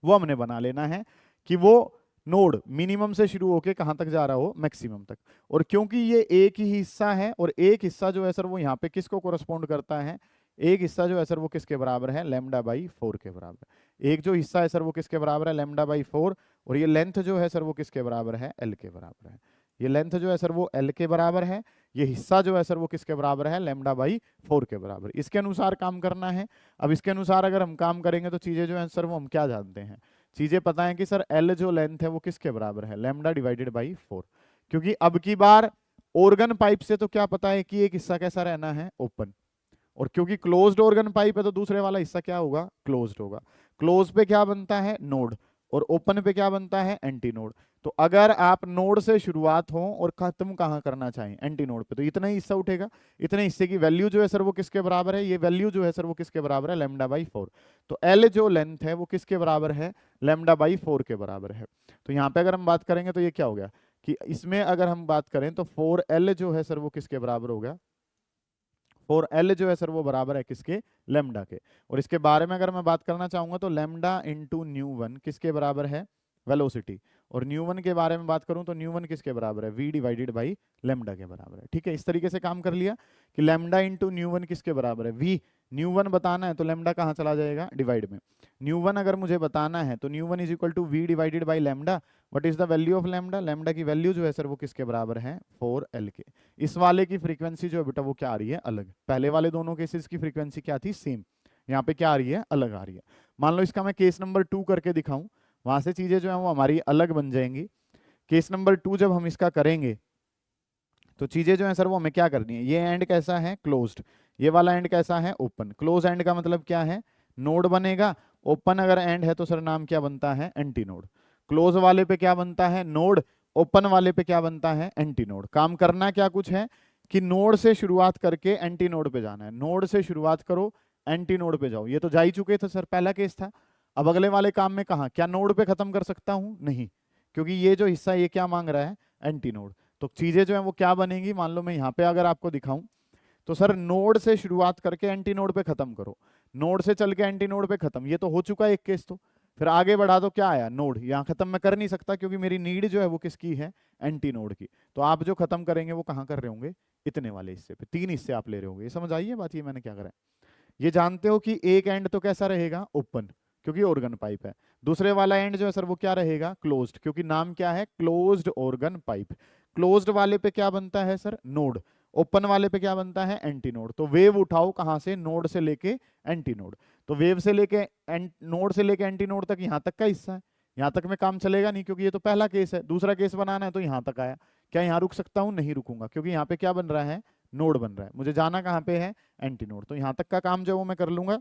वो हमने बना लेना है कि वो नोड मिनिमम से शुरू होके कहां तक जा रहा हो, मैक्सिमम तक। और क्योंकि ये एक ही हिस्सा है, और एक हिस्सा जो है सर वो यहाँ पे किसको कोरस्पोंड करता है, एक हिस्सा जो है सर वो किसके बराबर है, λ/4 के बराबर। एक जो हिस्सा है सर वो किसके बराबर है, λ/4, और ये लेंथ जो है सर वो किसके बराबर है, l के बराबर है। ये लेंथ जो है सर वो l के बराबर है, ये हिस्सा जो है सर वो किसके बराबर है, λ/4 के बराबर। इसके अनुसार काम करना है। अब इसके अनुसार अगर हम काम करेंगे तो चीजें जो है सर वो हम क्या जानते हैं, चीजें पता है कि सर l जो लेंथ है वो किसके बराबर है, λ/4। क्योंकि अब की बार ऑर्गन पाइप से तो क्या पता है कि एक हिस्सा कैसा रहना है, ओपन, और क्योंकि क्लोज्ड ऑर्गन पाइप है तो दूसरे वाला हिस्सा क्या होगा, क्लोज्ड होगा। क्लोज पे क्या बनता है, नोड, और ओपन पे क्या बनता है, एंटी नोड। तो अगर आप नोड से शुरुआत हो और खत्म कहां करना चाहें, एंटी नोड पे, तो इतना ही हिस्सा उठेगा। इतने हिस्से की वैल्यू जो है सर वो किसके बराबर है, ये वैल्यू जो है सर वो किसके बराबर है, λ/4। तो एल जो लेंथ है वो किसके बराबर है, λ/4 के बराबर है। तो यहाँ पे अगर हम बात करेंगे तो ये क्या हो गया कि इसमें अगर हम बात करें तो 4l जो है सर वो किसके बराबर हो गया, 4l जो है सर वो बराबर है किसके, लेमडा के। और इसके बारे में अगर मैं बात करना चाहूंगा तो लेमडा इंटू न्यू1 किसके बराबर है, वेलोसिटी। और न्यू1 के बारे में बात करूं तो न्यू1 किसके बराबर है, v/बाई लेमडा के बराबर है। ठीक है, इस तरीके से काम कर लिया कि लेमडा इंटू न्यू1 किसके बराबर है, v। न्यू1 बताना है तो लेमडा कहाँ चला जाएगा, डिवाइड में। न्यू1 अगर मुझे बताना है तो न्यू1 इज इक्वल टू v/बाई lambda. What is the value of lambda, lambda की वैल्यू जो है सर वो किसके बराबर है, 4l के। इस वाले की फ्रीक्वेंसी जो है बेटा वो क्या आ रही है, अलग। पहले वाले दोनों केसेस की फ्रीक्वेंसी क्या थी, सेम। यहाँ पे क्या आ रही है, अलग आ रही है। मान लो इसका मैं केस नंबर 2 करके दिखाऊं, वहां से चीजें जो है वो हमारी अलग बन जाएंगी। केस नंबर 2 जब हम इसका करेंगे तो चीजें जो है सर वो हमें क्या करनी है, ये एंड कैसा है, क्लोज्ड, ये वाला एंड कैसा है, ओपन। क्लोज एंड का मतलब क्या है, नोड बनेगा। ओपन अगर एंड है तो सर नाम क्या बनता है, एंटी नोड। क्लोज वाले पे क्या बनता है, नोड। ओपन वाले पे क्या बनता है, एंटी नोड। काम करना क्या कुछ है कि नोड से शुरुआत करके एंटी नोड पे जाना है। नोड से शुरुआत करो, एंटी नोड पे जाओ। ये तो जा ही चुके थे सर, पहला केस था। अब अगले वाले काम में कहा, क्या नोड पे खत्म कर सकता हूं, नहीं, क्योंकि ये जो हिस्सा ये क्या मांग रहा है, एंटी नोड। तो चीजें जो है वो क्या बनेंगी, मान लो मैं यहाँ पे अगर आपको दिखाऊं तो सर नोड से शुरुआत करके एंटी नोड पे खत्म करो, नोड से चल के एंटी नोड पे खत्म। ये तो हो चुका है एक केस। तो फिर आगे बढ़ा तो क्या आया, नोड। यहाँ खत्म मैं कर नहीं सकता क्योंकि मेरी नीड जो है वो किसकी है, एंटी नोड की। तो आप जो खत्म करेंगे वो कहाँ कर रहे होंगे, इतने वाले हिस्से पे। 3 हिस्से आप ले रहे होंगे। ये समझ आइए बात, ये मैंने क्या करा है। ये जानते हो कि एक एंड तो कैसा रहेगा, ओपन, क्योंकि ऑर्गन पाइप है। दूसरे वाला एंड जो है सर वो क्या रहेगा, क्लोज्ड, क्योंकि नाम क्या है, क्लोज्ड ऑर्गन पाइप। क्लोज्ड वाले पे क्या बनता है सर, नोड। ओपन वाले पे क्या बनता है, एंटी नोड। तो वेव उठाओ कहां से, नोड से लेके एंटी नोड। तो वेव से लेके नोड से लेके एंटी नोड तक यहां तक का हिस्सा है। यहां तक में काम चलेगा नहीं क्योंकि ये तो पहला केस है। दूसरा केस बनाना है तो यहां तक आया। क्या यहां रुक सकता हूं, नहीं रुकूंगा, क्योंकि यहाँ पे क्या बन रहा है, नोड बन रहा है। मुझे जाना कहां पे है, एंटी नोड। तो यहां तक का काम जो वो मैं कर लूंगा।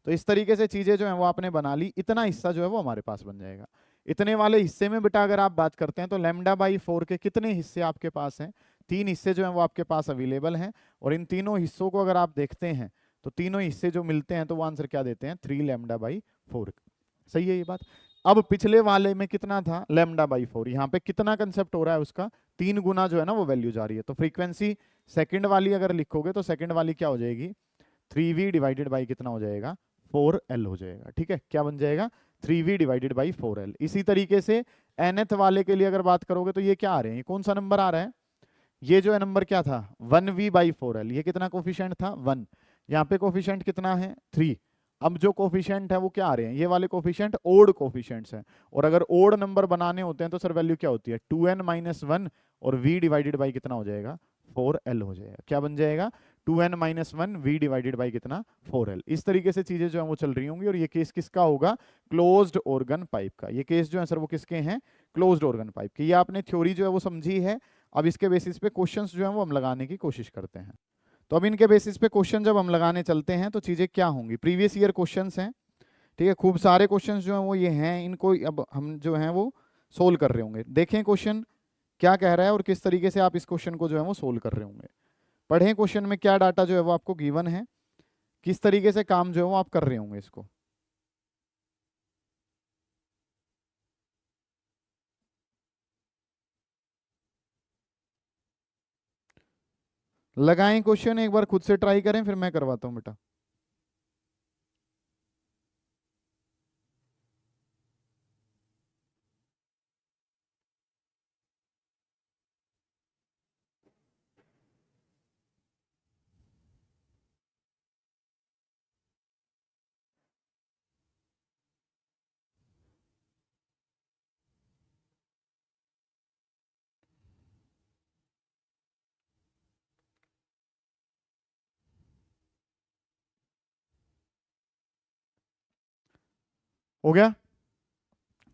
तो इस तरीके से चीजें जो है वो आपने बना ली, इतना हिस्सा जो है वो हमारे पास बन जाएगा। इतने वाले हिस्से में बेटा अगर आप बात करते हैं तो λ/4 के कितने हिस्से आपके पास हैं? 3 हिस्से जो हैं वो आपके पास अवेलेबल हैं, और इन तीनों हिस्सों को अगर आप देखते हैं तो तीनों हिस्से जो मिलते हैं तो वो आंसर क्या देते हैं? 3λ/4। सही है ये बात। अब पिछले वाले में कितना था? λ/4। यहाँ पे कितना कंसेप्ट हो रहा है उसका? 3 गुना जो है ना वो वैल्यू जा रही है। तो फ्रीक्वेंसी सेकंड वाली अगर लिखोगे तो सेकंड वाली क्या हो जाएगी? 3v डिवाइडेड बाई कितना हो जाएगा? 4l हो जाएगा। ठीक है, क्या बन जाएगा? 3v divided by 4l। इसी तरीके से nth वाले के लिए अगर बात करोगे तो ये क्या आ रहे हैं? ये कौन सा नंबर आ रहा है? ये जो है नंबर क्या था? 1v/4l। ये कितना कोफिशिएंट था? 1। यहाँ पे कोफिशिएंट कितना है? 3। अब जो कोफिशिएंट है वो क्या आ रहे हैं? ये वाले कोफिशिएंट ओड कोफिशिएंट्स हैं, और अगर ओड नंबर बनाने होते हैं तो सर वैल्यू क्या होती है? 2n-1, और v डिवाइडेड बाई कितना हो जाएगा? 4l हो जाएगा। क्या बन जाएगा? 2n-1 v डिवाइडेड बाई कितना? 4l। इस तरीके से चीजें जो है वो चल रही होंगी, और ये केस किसका होगा? क्लोज्ड ऑर्गन पाइप का। ये केस जो है सर वो किसके हैं? क्लोज्ड ऑर्गन पाइप के। ये आपने थ्योरी जो है वो समझी है। अब इसके बेसिस पे क्वेश्चंस जो हैं वो हम लगाने की कोशिश करते हैं। तो अब इनके बेसिस पे क्वेश्चन जब हम लगाने चलते हैं तो चीजें क्या होंगी? प्रीवियस ईयर क्वेश्चंस हैं, ठीक है, खूब सारे क्वेश्चंस जो हैं वो ये हैं, इनको अब हम जो हैं वो सोल्व कर रहे होंगे। देखें क्वेश्चन क्या कह रहा है और किस तरीके से आप इस क्वेश्चन को जो है वो सोल्व कर रहे होंगे। पढ़ें क्वेश्चन में क्या डाटा जो है वो आपको गिवन है, किस तरीके से काम जो है वो आप कर रहे होंगे इसको। लगाएं क्वेश्चन, एक बार खुद से ट्राई करें, फिर मैं करवाता हूं बेटा। हो गया?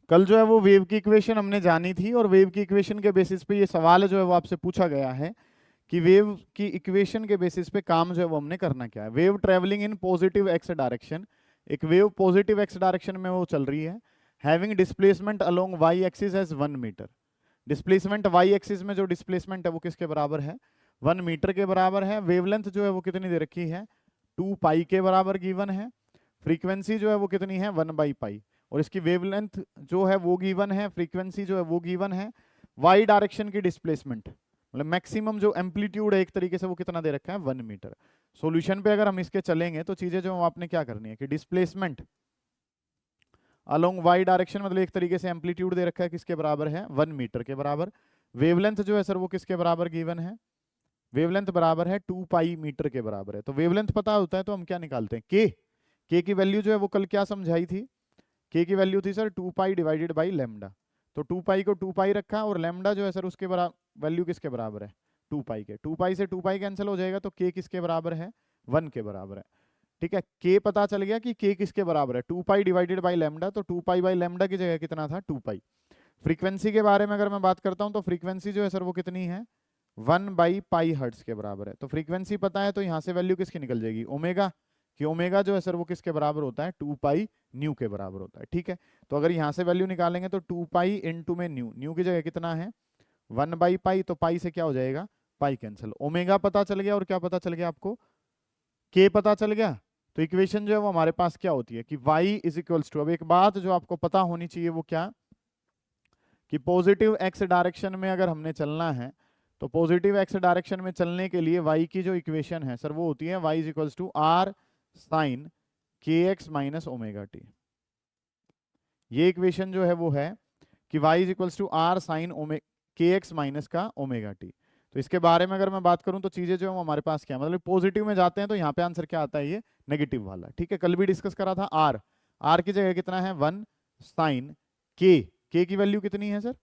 कल जो है वो वेव की इक्वेशन हमने जानी थी, और वेव की इक्वेशन के बेसिस पे ये सवाल जो है वो आपसे पूछा गया है कि वेव की इक्वेशन के बेसिस पे काम जो है वो हमने करना क्या है। Wave travelling in positive x direction, एक वेव पॉजिटिव एक्स डायरेक्शन में वो चल रही है, having displacement along y axis as 1 metre. Displacement y axis में जो डिस्प्लेसमेंट है वो किसके बराबर है? 1 मीटर के बराबर है। वेवलेंथ जो है वो कितनी दे रखी है? 2 पाई के बराबर गिवन है। फ्रीक्वेंसी जो है वो कितनी है? 1/पाई। और इसकी वेवलेंथ जो है वो गिवन है, फ्रीक्वेंसी जो है वो गिवन है। वाई डायरेक्शन की डिस्प्लेसमेंट मतलब मैक्सिमम जो एम्पलीट्यूड है एक तरीके से वो कितना दे रखा है? 1 मीटर। सॉल्यूशन पे अगर हम इसके चलेंगे तो चीजें जो आपने क्या करनी है कि डिस्प्लेसमेंट अलोंग वाई डायरेक्शन मतलब एक तरीके से एम्पलीट्यूड दे रखा है, किसके बराबर है? 1 मीटर के बराबर। वेवलेंथ जो है सर वो किसके बराबर गिवन है? वेवलेंथ बराबर है 2 पाई मीटर के बराबर है। तो वेवलेंथ पता होता है तो हम क्या निकालते हैं? के की वैल्यू जो है वो कल क्या समझाई थी? के की वैल्यू थी sir 2 pi divided by lambda. तो 2 पाई को 2 पाई रखा, और लेमडा जो है सर उसके बराबर वैल्यू किसके बराबर है? 2 पाई के। 2 पाई से 2 पाई कैंसिल हो जाएगा, तो के किसके बराबर है? 1 के बराबर है। ठीक है, के पता चल गया कि के किसके बराबर है? 2 पाई डिवाइडेड बाई लेमडा। तो 2 पाई बाई लेमडा की जगह कितना था? 2 पाई। फ्रीक्वेंसी के बारे में अगर मैं बात करता हूं तो फ्रीक्वेंसी जो है सर वो कितनी है? 1/पाई हर्ट्स के बराबर है। तो फ्रीक्वेंसी पता है तो यहाँ से वैल्यू किसकी निकल जाएगी? ओमेगा। कि ओमेगा जो है सर वो किसके बराबर होता है? 2 पाई न्यू के बराबर होता है। ठीक है, तो अगर यहाँ से वैल्यू निकालेंगे तो 2 पाई इंटू में न्यू, न्यू की जगह कितना है? 1/पाई। तो पाई से क्या हो जाएगा? Pi cancel. ओमेगा पता चल गया, और क्या पता चल गया आपको? के पता चल गया। तो इक्वेशन जो है वो हमारे पास क्या होती है कि y इज इक्वल्स टू, अब एक बात जो आपको पता होनी चाहिए वो क्या, कि पॉजिटिव एक्स डायरेक्शन में अगर हमने चलना है तो पॉजिटिव एक्स डायरेक्शन में चलने के लिए y की जो इक्वेशन है सर वो होती है y is equals to r sine k x minus omega t. ये इक्वेशन जो है वो है कि y is equals to r sine k x minus का ओमेगा टी। तो इसके बारे में अगर मैं बात करूं तो चीजें जो है वो हमारे पास क्या मतलब पॉजिटिव में जाते हैं तो यहाँ पे आंसर क्या आता है? ये नेगेटिव वाला। ठीक है, कल भी डिस्कस करा था। आर की जगह कितना है? 1 साइन के की वैल्यू कितनी है सर?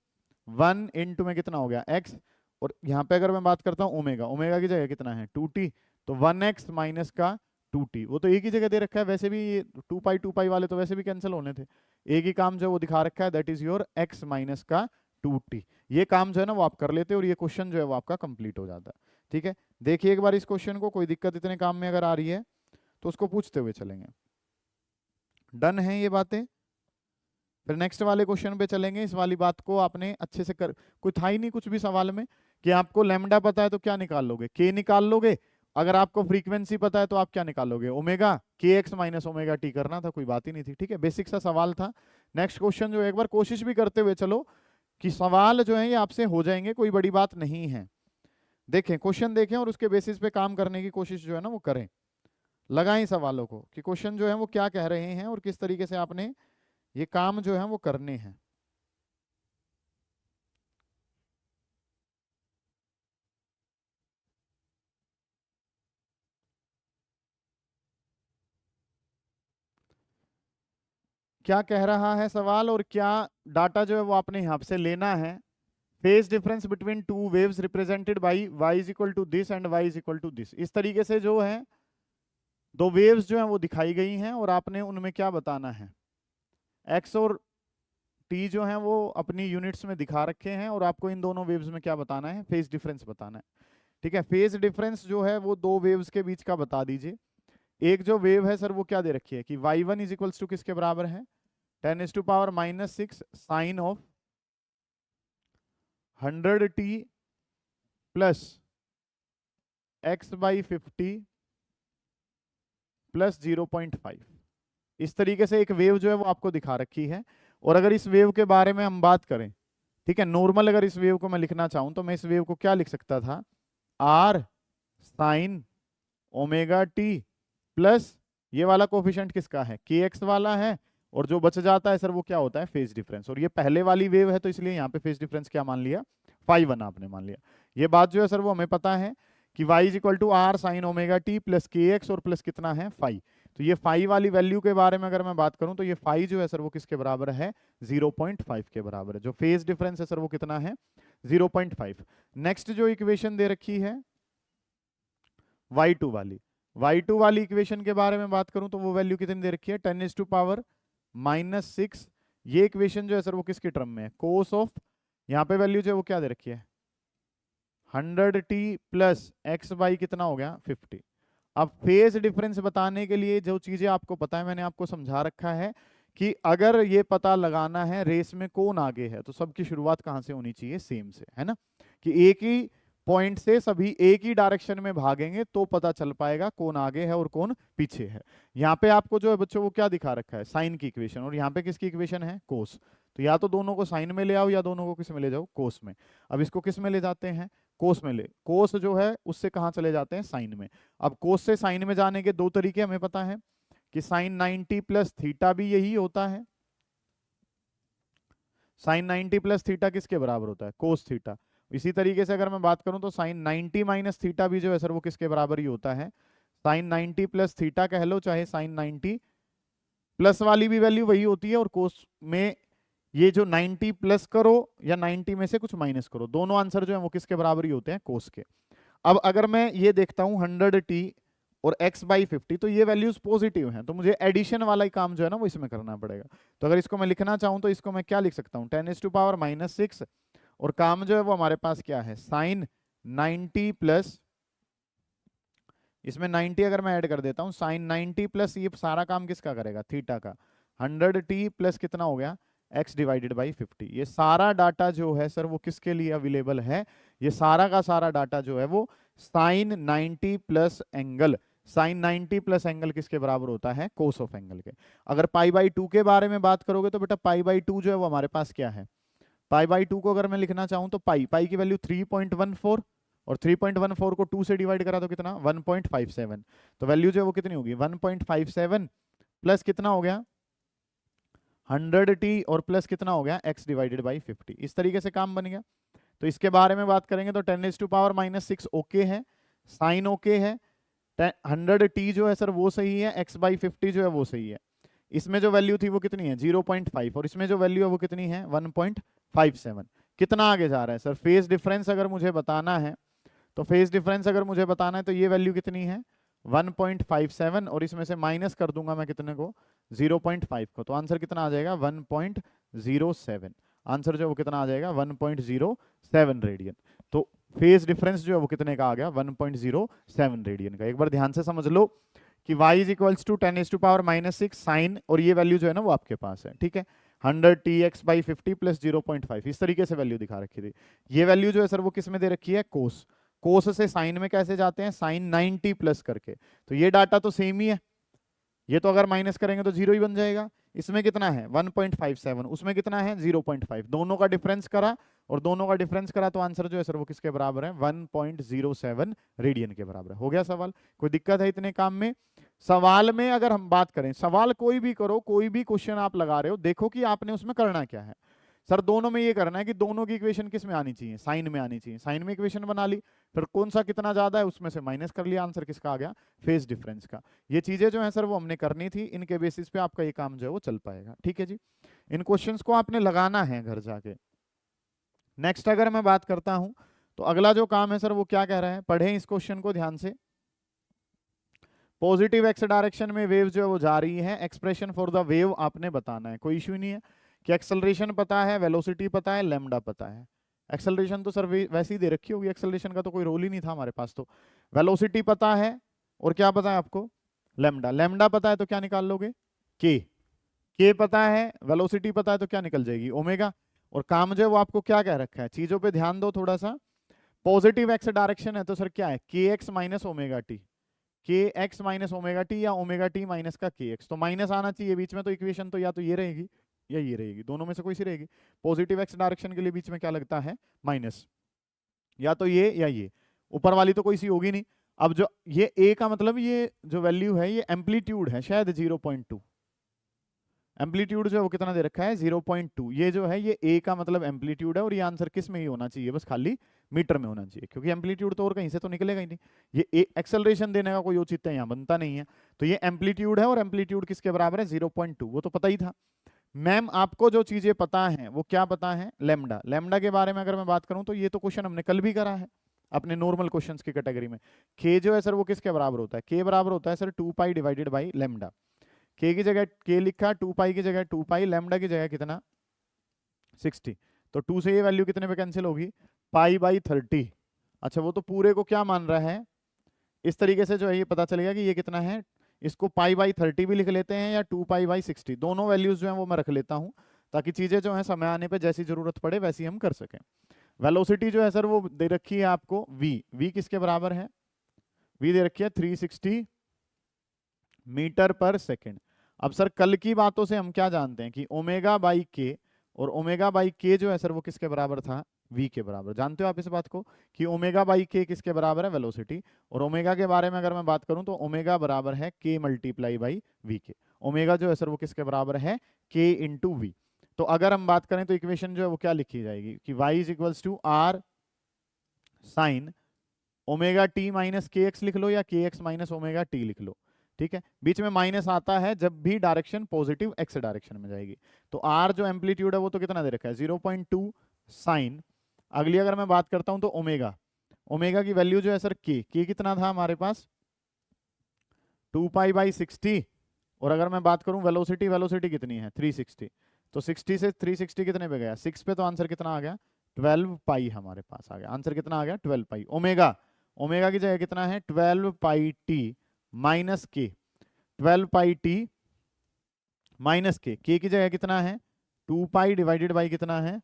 1 इंटू में कितना हो गया? एक्स। और यहाँ पे अगर मैं बात करता हूँ ओमेगा, ओमेगा की जगह कितना है? 2t। तो 1x माइनस का 2t, वो तो एक ही जगह दे रखा है। वैसे भी ये 2 पाई वाले तो वैसे भी कैंसिल होने थे। एक ही काम जो वो दिखा रखा है, that is your x minus का 2t। ये काम जो है ना वो आप कर लेते हो, और ये क्वेश्चन जो है वो आपका कंप्लीट हो जाता है। ठीक है, देखिए एक बार इस क्वेश्चन को, कोई दिक्कत इतने काम में अगर आ रही है तो उसको पूछते हुए चलेंगे। डन है ये बातें। फिर नेक्स्ट वाले क्वेश्चन पे चलेंगे। इस वाली बात को आपने अच्छे से कर, कोई था ही नहीं कुछ भी सवाल में कि आपको लैम्डा पता है तो क्या निकाल लोगे, के निकाल लोगे। अगर आपको फ्रीक्वेंसी पता है तो आप क्या निकालोगे, ओमेगा, के एक्स माइनस ओमेगा टी करना था, कोई बात ही नहीं थी। ठीक है, बेसिक सा सवाल था। नेक्स्ट क्वेश्चन जो है, एक बार कोशिश भी करते हुए चलो कि सवाल जो है ये आपसे हो जाएंगे, कोई बड़ी बात नहीं है। देखें क्वेश्चन देखें और उसके बेसिस पे काम करने की कोशिश जो है ना वो करें। लगाएं सवालों को कि क्वेश्चन जो है वो क्या कह रहे हैं और किस तरीके से आपने ये काम जो है वो करने हैं। क्या कह रहा है सवाल और क्या डाटा जो है वो आपने यहां से लेना है। Phase difference between two waves represented by y is equal to this and y is equal to this. इस तरीके से जो है दो वेव्स जो है वो दिखाई गई हैं और आपने उनमें क्या बताना है, x और t जो है वो अपनी यूनिट्स में दिखा रखे हैं और आपको इन दोनों वेव्स में क्या बताना है, फेज डिफरेंस बताना है। ठीक है, फेज डिफरेंस जो है वो दो वेव्स के बीच का बता दीजिए। एक जो वेव है सर वो क्या दे रखी है कि y1 इज इक्वल्स टू किसके बराबर है, 10⁻⁻⁶ sign of 100t plus x/50 plus 0.5। इस तरीके से एक वेव जो है वो आपको दिखा रखी है। और अगर इस वेव के बारे में हम बात करें, ठीक है, नॉर्मल अगर इस वेव को मैं लिखना चाहूं तो मैं इस वेव को क्या लिख सकता था, r sign omega t plus ये वाला कोफिशिएंट किसका है, के एक्स वाला है, और जो बच जाता है सर वो क्या होता है, फेज डिफरेंस। और ये पहले वाली वेव है तो इसलिए यहाँ पे फेज डिफरेंस क्या मान लिया, φ1 आपने मान लिया। ये बात जो है सर वो हमें पता है कि y is equal to r sine omega t plus k x और प्लस कितना है फाई। तो ये फाई वाली वैल्यू के बारे में अगर मैं बात करूं तो ये फाई जो है सर वो किसके बराबर है, 0.5 के बराबर है। जो फेज डिफरेंस है सर वो कितना है, 0.5। नेक्स्ट जो इक्वेशन दे रखी है y2 वाली, y2 वाली इक्वेशन के बारे में बात करूं तो वो वैल्यू कितनी दे रखी है, 10⁻⁻⁶। ये इक्वेशन जो है सर वो किसके टर्म में है, कोस ऑफ, यहाँ पे वैल्यू जो है वो क्या दे रखी है, 100t प्लस एक्स बाई कितना हो गया 50। अब फेज डिफरेंस बताने के लिए जो चीजें आपको पता है मैंने आपको समझा रखा है कि अगर ये पता लगाना है रेस में कौन आगे है तो सबकी शुरुआत कहां से होनी चाहिए, सेम से, है ना, कि एक ही पॉइंट से सभी एक ही डायरेक्शन में भागेंगे तो पता चल पाएगा कौन आगे है और कौन पीछे है। यहाँ पे आपको जो है बच्चों वो क्या दिखा रखा है, साइन की इक्वेशन, और यहाँ पे किसकी इक्वेशन है, कोस। तो या तो दोनों को साइन में ले आओ या दोनों को किस में ले जाओ, कोस में। अब इसको किस में ले जाते हैं, कोस में ले, कोस जो है उससे कहाँ चले जाते हैं, साइन में। अब कोस से साइन में जाने के दो तरीके हमें पता है कि साइन 90 प्लस थीटा भी यही होता है। साइन 90 प्लस थीटा किसके बराबर होता है, कोस थीटा। इसी तरीके से अगर मैं बात करूं तो साइन 90 माइनस थीटा भी जो है सर वो किसके बराबर ही होता है, साइन 90 प्लस थीटा कह लो चाहे साइन 90 प्लस वाली भी वैल्यू वही होती है। और कोस में ये जो 90 प्लस करो या 90 में से कुछ माइनस करो, दोनों आंसर जो है वो किसके बराबर ही होते हैं, कोस के। अब अगर मैं ये देखता हूं 100t और x/50 तो ये वैल्यूज पॉजिटिव हैं, तो मुझे एडिशन वाला ही काम जो है ना वो इसमें करना पड़ेगा। तो अगर इसको मैं लिखना चाहूं तो इसको मैं क्या लिख सकता हूं, 10⁻⁻⁶, और काम जो है वो हमारे पास क्या है, साइन 90 प्लस, इसमें 90 अगर मैं ऐड कर देता हूं, साइन 90 प्लस ये सारा काम किसका करेगा, थीटा का, 100t प्लस कितना हो गया, x/50। ये सारा डाटा जो है सर वो किसके लिए अवेलेबल है, ये सारा का सारा डाटा जो है वो sine 90 plus angle, sine 90 plus angle किसके बराबर होता है, कोस ऑफ एंगल के। अगर π/2 के बारे में बात करोगे तो बेटा π/2 जो है वो हमारे पास क्या है, π/2 को अगर मैं लिखना चाहूं तो पाई की वैल्यू 3.14, और 3.14 को 2 से डिवाइड करा तो कितना 1.57। तो वैल्यू जो है वो कितनी होगी 1.57 प्लस कितना हो गया 100t और प्लस कितना हो गया x/50। इस तरीके से काम बन गया। तो इसके बारे में बात करेंगे तो 10⁻⁻�6 ओके है, साइन ओके है, 100t जो है सर वो सही है, x/50 जो है वो सही है। इसमें जो वैल्यू थी वो कितनी है 0.5 और इसमें जो वैल्यू है वो कितनी है 1.57। कितना आगे जा रहा है सर, फेज डिफरेंस अगर मुझे बताना है तो फेज डिफरेंस अगर मुझे बताना है तो ये वैल्यू कितनी है 1.57 और इसमें से माइनस कर दूंगा मैं कितने को 0.5 को, तो आंसर कितना आ जाएगा 1.07। आंसर जो है वो कितना आ जाएगा 1.07 रेडियन। तो फेज डिफरेंस जो है वो कितने का आ गया 1.07 रेडियन का। एक बार ध्यान से समझ लो कि y is equals to 10⁻⁻6 sine, और ये वैल्यू जो है ना वो आपके पास है, ठीक है, 100tx/50 प्लस 0.5, इस तरीके से वैल्यू दिखा रखी थी। ये वैल्यू जो है सर वो किस में दे रखी है, कोस, कोस से साइन में कैसे जाते हैं, साइन 90 प्लस करके, तो ये डाटा तो सेम ही है, ये तो अगर माइनस करेंगे तो जीरो ही बन जाएगा। इसमें कितना है 1.57, उसमें कितना है 0.5, दोनों का डिफरेंस करा, और दोनों का डिफरेंस करा तो आंसर जो है सर वो किसके बराबर है, 1.07 रेडियन के बराबर है। हो गया सवाल, कोई दिक्कत है इतने काम में? सवाल में अगर हम बात करें, सवाल कोई भी करो, कोई भी क्वेश्चन आप लगा रहे हो, देखो कि आपने उसमें करना क्या है। सर दोनों में ये करना है कि दोनों की इक्वेशन किस में आनी चाहिए, साइन में आनी चाहिए, साइन में इक्वेशन बना ली, फिर कौन सा कितना ज्यादा है उसमें से माइनस कर लिया, आंसर किसका आ गया, फेज डिफरेंस का। ये चीजें जो है सर वो हमने करनी थी, इनके बेसिस पे आपका ये काम जो है वो चल पाएगा, ठीक है जी। इन क्वेश्चंस को आपने लगाना है घर जाके। नेक्स्ट अगर मैं बात करता हूं तो अगला जो काम है सर वो क्या कह रहा है, पढ़ें इस क्वेश्चन को ध्यान से। पॉजिटिव एक्स डायरेक्शन में वेव जो है वो जा रही है, एक्सप्रेशन फॉर द वेव आपने बताना है, कोई इश्यू नहीं है कि एक्सेलरेशन पता है, वेलोसिटी पता है, लैम्डा पता है। एक्सेलरेशन तो सर वैसे ही दे रखी होगी, एक्सेलरेशन का तो कोई रोल ही नहीं था हमारे पास, तो वेलोसिटी पता है, और क्या पता है आपको, लैम्डा, लैम्डा पता है तो क्या निकाल लोगे, के पता है, वेलोसिटी पता है तो क्या निकल जाएगी, ओमेगा। और काम जो है वो आपको क्या कह रखा है, चीजों पे ध्यान दो थोड़ा सा। पॉजिटिव एक्स डायरेक्शन है तो सर क्या है, के एक्स माइनस ओमेगा टी, के एक्स माइनस ओमेगा टी या ओमेगा टी माइनस का के एक्स, तो माइनस आना चाहिए बीच में, तो इक्वेशन तो या तो ये रहेगी या ये रहेगी, दोनों में से कोई सी रहेगी। पॉजिटिव एक्स डायरेक्शन के लिए बीच में क्या लगता है, माइनस, या तो ये या ये, ऊपर वाली तो कोई सी होगी नहीं। अब जो ये ए का मतलब ये जो वैल्यू है ये एम्पलीट्यूड है शायद 0.2, एम्पलीट्यूड जो है वो कितना दे रखा है 0.2, ये जो है ये ए का मतलब एम्पलीट्यूड है, और ये आंसर किस में ही होना चाहिए, बस खाली मीटर में होना चाहिए, क्योंकि एम्पलीट्यूड तो और कहीं से तो निकलेगा ही नहीं, ये एक्सेलरेशन देने का कोई औचित्य यहाँ बनता नहीं है। तो ये एम्पलीट्यूड है, और एम्पलीट्यूड किसके बराबर है 0.2, वो तो पता ही था। मैम आपको जो चीजें पता है वो क्या पता है, लैम्डा, लैम्डा के बारे में अगर मैं बात करूं तो ये तो क्वेश्चन हमने कल भी करा है अपने नॉर्मल क्वेश्चंस की कैटेगरी में। के जो है सर वो किसके बराबर होता है, के बराबर होता है sir 2 pi divided by lambda, के की जगह के लिखा, 2 पाई की जगह 2 पाई, लैम्डा की जगह कितना 60, तो 2 से ये वैल्यू कितने पे कैंसिल होगी, π/30। अच्छा वो तो पूरे को क्या मान रहा है, इस तरीके से जो है ये पता चलेगा कि ये कितना है, इसको π/30 भी लिख लेते हैं या 2π/60, दोनों वैल्यूज जो है वो मैं रख लेता हूं, ताकि चीजें जो है समय आने पे जैसी जरूरत पड़े वैसी हम कर सकें। वेलोसिटी जो है सर वो दे रखी है आपको v किसके बराबर है, v दे रखी है 360 मीटर पर सेकेंड। अब सर कल की बातों से हम क्या जानते हैं कि ओमेगा बाई के, और ओमेगा बाई के जो है सर वो किसके बराबर था, v के बराबर। जानते हो आप इस बात को कि ओमेगा बाई के किसके बराबर है, वेलोसिटी। और ओमेगा के बारे में अगर मैं बात करूं तो ओमेगा बराबर है k मल्टीप्लाई बाई वी के, ओमेगा जो है सर वो किसके बराबर है, k इंटू वी। तो अगर हम बात करें तो इक्वेशन जो है वो क्या लिखी जाएगी कि y is equals to r sine omega t minus k x लिख लो, या के एक्स माइनस ओमेगा टी लिख लो, ठीक है। बीच में माइनस आता है जब भी डायरेक्शन पॉजिटिव एक्स डायरेक्शन में जाएगी। तो आर जो एम्पलीट्यूड है वो तो कितना दे रखा है 0.2 साइन। अगली अगर मैं बात करता हूं तो ओमेगा, ओमेगा की वैल्यू जो है सर के कितना था हमारे पास 2π/60, और अगर मैं बात करूं वेलोसिटी, वेलोसिटी कितनी है 360, तो 60 से 360 कितने पे गया 6 पे, तो आंसर कितना आ गया 12 पाई हमारे पास आ गया, आंसर कितना आ गया 12 पाई। ओमेगा, ओमेगा की जगह कितना है 12 पाई टी माइनस के, 12 पाई टी माइनस के की जगह कितना है 2 पाई डिवाइडेड बाई कितना है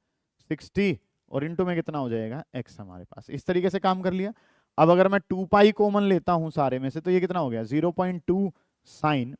60, और इनटू में कितना हो जाएगा x हमारे पास। इस तरीके से काम कर लिया। अब अगर मैं 2 पाई कॉमन लेता हूं सारे में से तो ये कितना हो गया 0.2 साइन।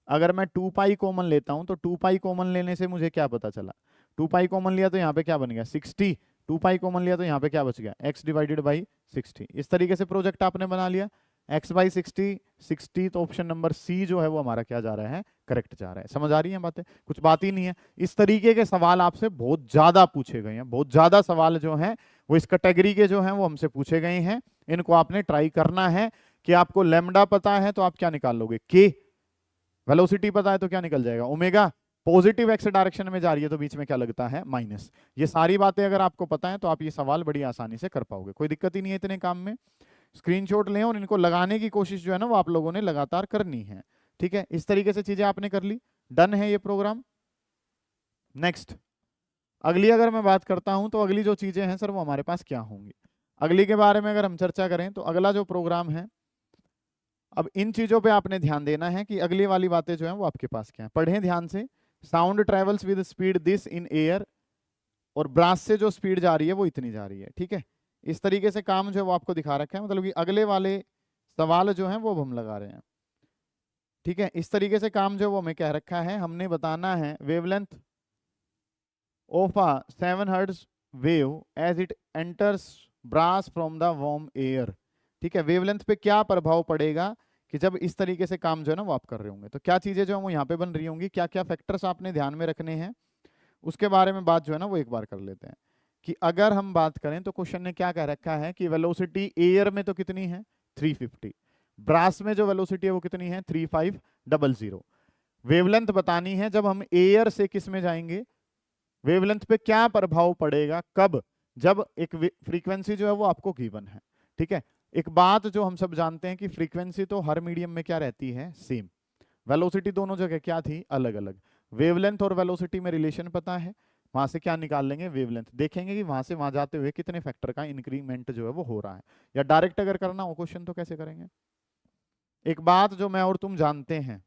अगर मैं 2 पाई कॉमन लेता हूं तो 2 पाई कॉमन लेने से मुझे क्या पता चला, 2 पाई कॉमन लिया तो यहाँ पे क्या बन गया 60, 2 पाई कॉमन लिया तो यहाँ पे क्या बच गया x डिवाइडेड बाई 60। इस तरीके से प्रोजेक्ट आपने बना लिया, x/60, 60, तो ऑप्शन नंबर सी जो है वो हमारा क्या जा रहा है, करेक्ट जा रहा है। समझ आ रही है बातें, कुछ बात ही नहीं है। इस तरीके के सवाल आपसे बहुत ज्यादा पूछे गए हैं, बहुत ज्यादा सवाल जो हैं वो इस कैटेगरी के जो हैं वो हमसे पूछे गए हैं। इनको आपने ट्राई करना है कि आपको लैम्डा पता है तो आप क्या निकाल लोगे के, वेलोसिटी पता है तो क्या निकल जाएगा ओमेगा, पॉजिटिव एक्स डायरेक्शन में जा रही है तो बीच में क्या लगता है माइनस। ये सारी बातें अगर आपको पता है तो आप ये सवाल बड़ी आसानी से कर पाओगे, कोई दिक्कत ही नहीं है इतने काम में। स्क्रीनशॉट लें और इनको लगाने की कोशिश जो है ना वो आप लोगों ने लगातार करनी है, ठीक है। इस तरीके से चीजें आपने कर ली, डन है ये प्रोग्राम। नेक्स्ट अगली अगर मैं बात करता हूं तो अगली जो चीजें हैं सर वो हमारे पास क्या होंगी, अगली के बारे में अगर हम चर्चा करें तो अगला जो प्रोग्राम है अब इन चीजों पे आपने ध्यान देना है कि अगली वाली बातें जो है वो आपके पास क्या है, पढ़ें ध्यान से। Sound travels with speed this in air, और ब्रास से जो स्पीड जा रही है वो इतनी जा रही है, ठीक है। इस तरीके से काम जो है वो आपको दिखा रखा है, मतलब कि अगले वाले सवाल जो है वो हम लगा रहे हैं, ठीक है। इस तरीके से काम जो है वो हमें कह रखा है, हमने बताना है wavelength of a 7 hertz wave as it enters brass from the warm air, ठीक है। वेवलेंथ पे क्या प्रभाव पड़ेगा कि जब इस तरीके से काम जो है ना वो आप कर रहे होंगे, तो क्या चीजें जो है वो यहाँ पे बन रही होंगी, क्या क्या फैक्टर्स आपने ध्यान में रखने हैं, उसके बारे में बात जो है ना वो एक बार कर लेते हैं। कि अगर हम बात करें तो क्वेश्चन ने क्या कह रखा है कि वेलोसिटी एयर में तो कितनी है 350, ब्रास में जो वेलोसिटी है वो कितनी है 3500। वेवलेंथ बतानी है जब हम एयर से किस में जाएंगे, वेवलेंथ पे क्या प्रभाव पड़ेगा, कब, जब एक फ्रीक्वेंसी जो है वो आपको गिवन है, ठीक है। एक बात जो हम सब जानते हैं कि फ्रीक्वेंसी तो हर मीडियम में क्या रहती है, सेम। वेलोसिटी दोनों जगह क्या थी, अलग अलग। वेवलेंथ और वेलोसिटी में रिलेशन पता है, वहां से क्या निकाल लेंगे, वेवलेंथ, देखेंगे कि वहां से वहां जाते हुए कितने फैक्टर का इंक्रीमेंट जो है वो हो रहा है। या डायरेक्ट अगर करना हो क्वेश्चन तो कैसे करेंगे। एक बात जो मैं और तुम जानते हैं,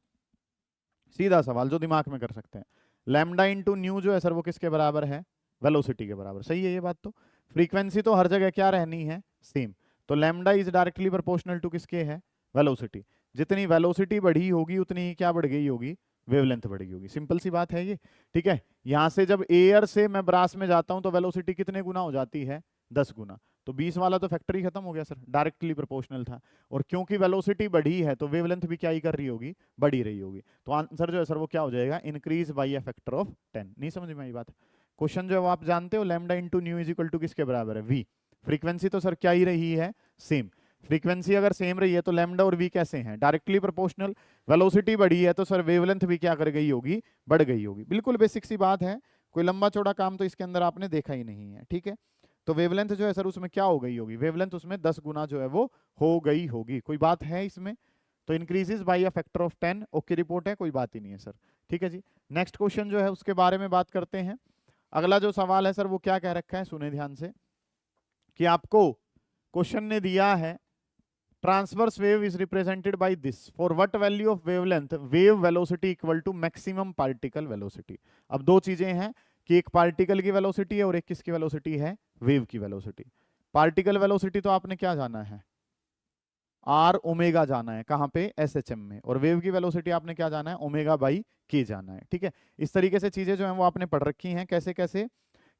सीधा सवाल जो दिमाग में कर सकते हैं, लैम्डा इंटू न्यू जो है सर वो किसके बराबर है, वेलोसिटी के बराबर, सही है ये बात। तो फ्रीक्वेंसी तो हर जगह क्या रहनी है, सेम। तो lambda is directly proportional to किसके है, वेलोसिटी। जितनी वेलोसिटी बढ़ी होगी उतनी ही क्या बढ़ गई होगी, वेवलेंथ बढ़ गई होगी, सिंपल सी बात है ये, ठीक है। यहां से जब एयर से मैं ब्रास में जाता हूं तो वेलोसिटी कितने गुना हो जाती है, 10 गुना। तो 20 वाला तो फैक्टर ही खत्म हो गया सर, डायरेक्टली प्रोपोर्शनल था। और क्योंकि वेलोसिटी बढ़ी है तो वेवलेंथ भी क्या ही कर रही होगी, बढ़ी रही होगी। तो आंसर जो है सर वो क्या हो जाएगा, increase by A factor of 10। नहीं समझ में आई बात। क्वेश्चन जो है वो आप जानते हो, lambda into nu is equal to किसके बराबर है, वी। फ्रीक्वेंसी तो सर क्या ही रही है, सेम। फ्रीक्वेंसी अगर सेम रही है तो लैम्डा और वी कैसे हैं, डायरेक्टली प्रोपोर्शनल। वेलोसिटी बढ़ी है तो सर वेवलेंथ भी क्या कर गई होगी, बढ़ गई होगी। बिल्कुल बेसिक सी बात है, कोई लंबा चौड़ा काम तो इसके अंदर आपने देखा ही नहीं है, ठीक है। तो वेवलेंथ जो है सर उसमें क्या हो गई होगी, वेवलेंथ उसमें 10 गुना जो है वो हो गई होगी। कोई बात है इसमें, तो increases by a factor of 10, okay report है, कोई बात ही नहीं है सर, ठीक है जी। नेक्स्ट क्वेश्चन जो है उसके बारे में बात करते हैं। अगला जो सवाल है सर वो क्या कह रखा है, सुने ध्यान से। कि आपको क्वेश्चन ने दिया है transverse wave is represented by this, for what value of wavelength wave velocity equal to maximum particle velocity. अब दो चीजें हैं कि एक पार्टिकल की वेलोसिटी है और एक किसकी वेलोसिटी है, वेव की वेलोसिटी। पार्टिकल वेलोसिटी तो आपने क्या जाना है, आर ओमेगा जाना है, कहां पे, एसएचएम में। और वेव की वेलोसिटी आपने क्या जाना है, ओमेगा बाई के जाना है, ठीक है। इस तरीके से चीजें जो है वो आपने पढ़ रखी हैं, कैसे कैसे।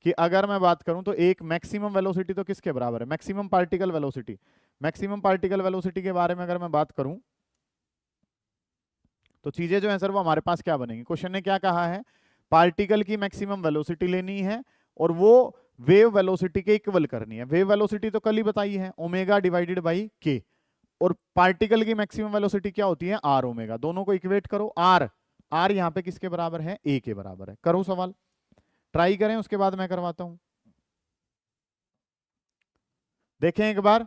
कि अगर मैं बात करूं तो एक मैक्सिमम वेलोसिटी तो किसके बराबर है, maximum particle velocity. Maximum particle velocity के बारे में अगर मैं बात करूं तो चीजें जो है सर वो हमारे पास क्या बनेंगी। क्वेश्चन ने क्या कहा है, पार्टिकल की मैक्सिमम वेलोसिटी लेनी है और वो वेव वेलोसिटी के इक्वल करनी है। वेव वेलोसिटी तो कल ही बताई है, ओमेगा डिवाइडेड बाई के। और पार्टिकल की मैक्सिमम वेलोसिटी क्या होती है, आर ओमेगा। दोनों को इक्वेट करो, आर आर यहां पे किसके बराबर है, ए के बराबर है। करो सवाल, ट्राई करें, उसके बाद मैं करवाता हूं। देखें एक बार,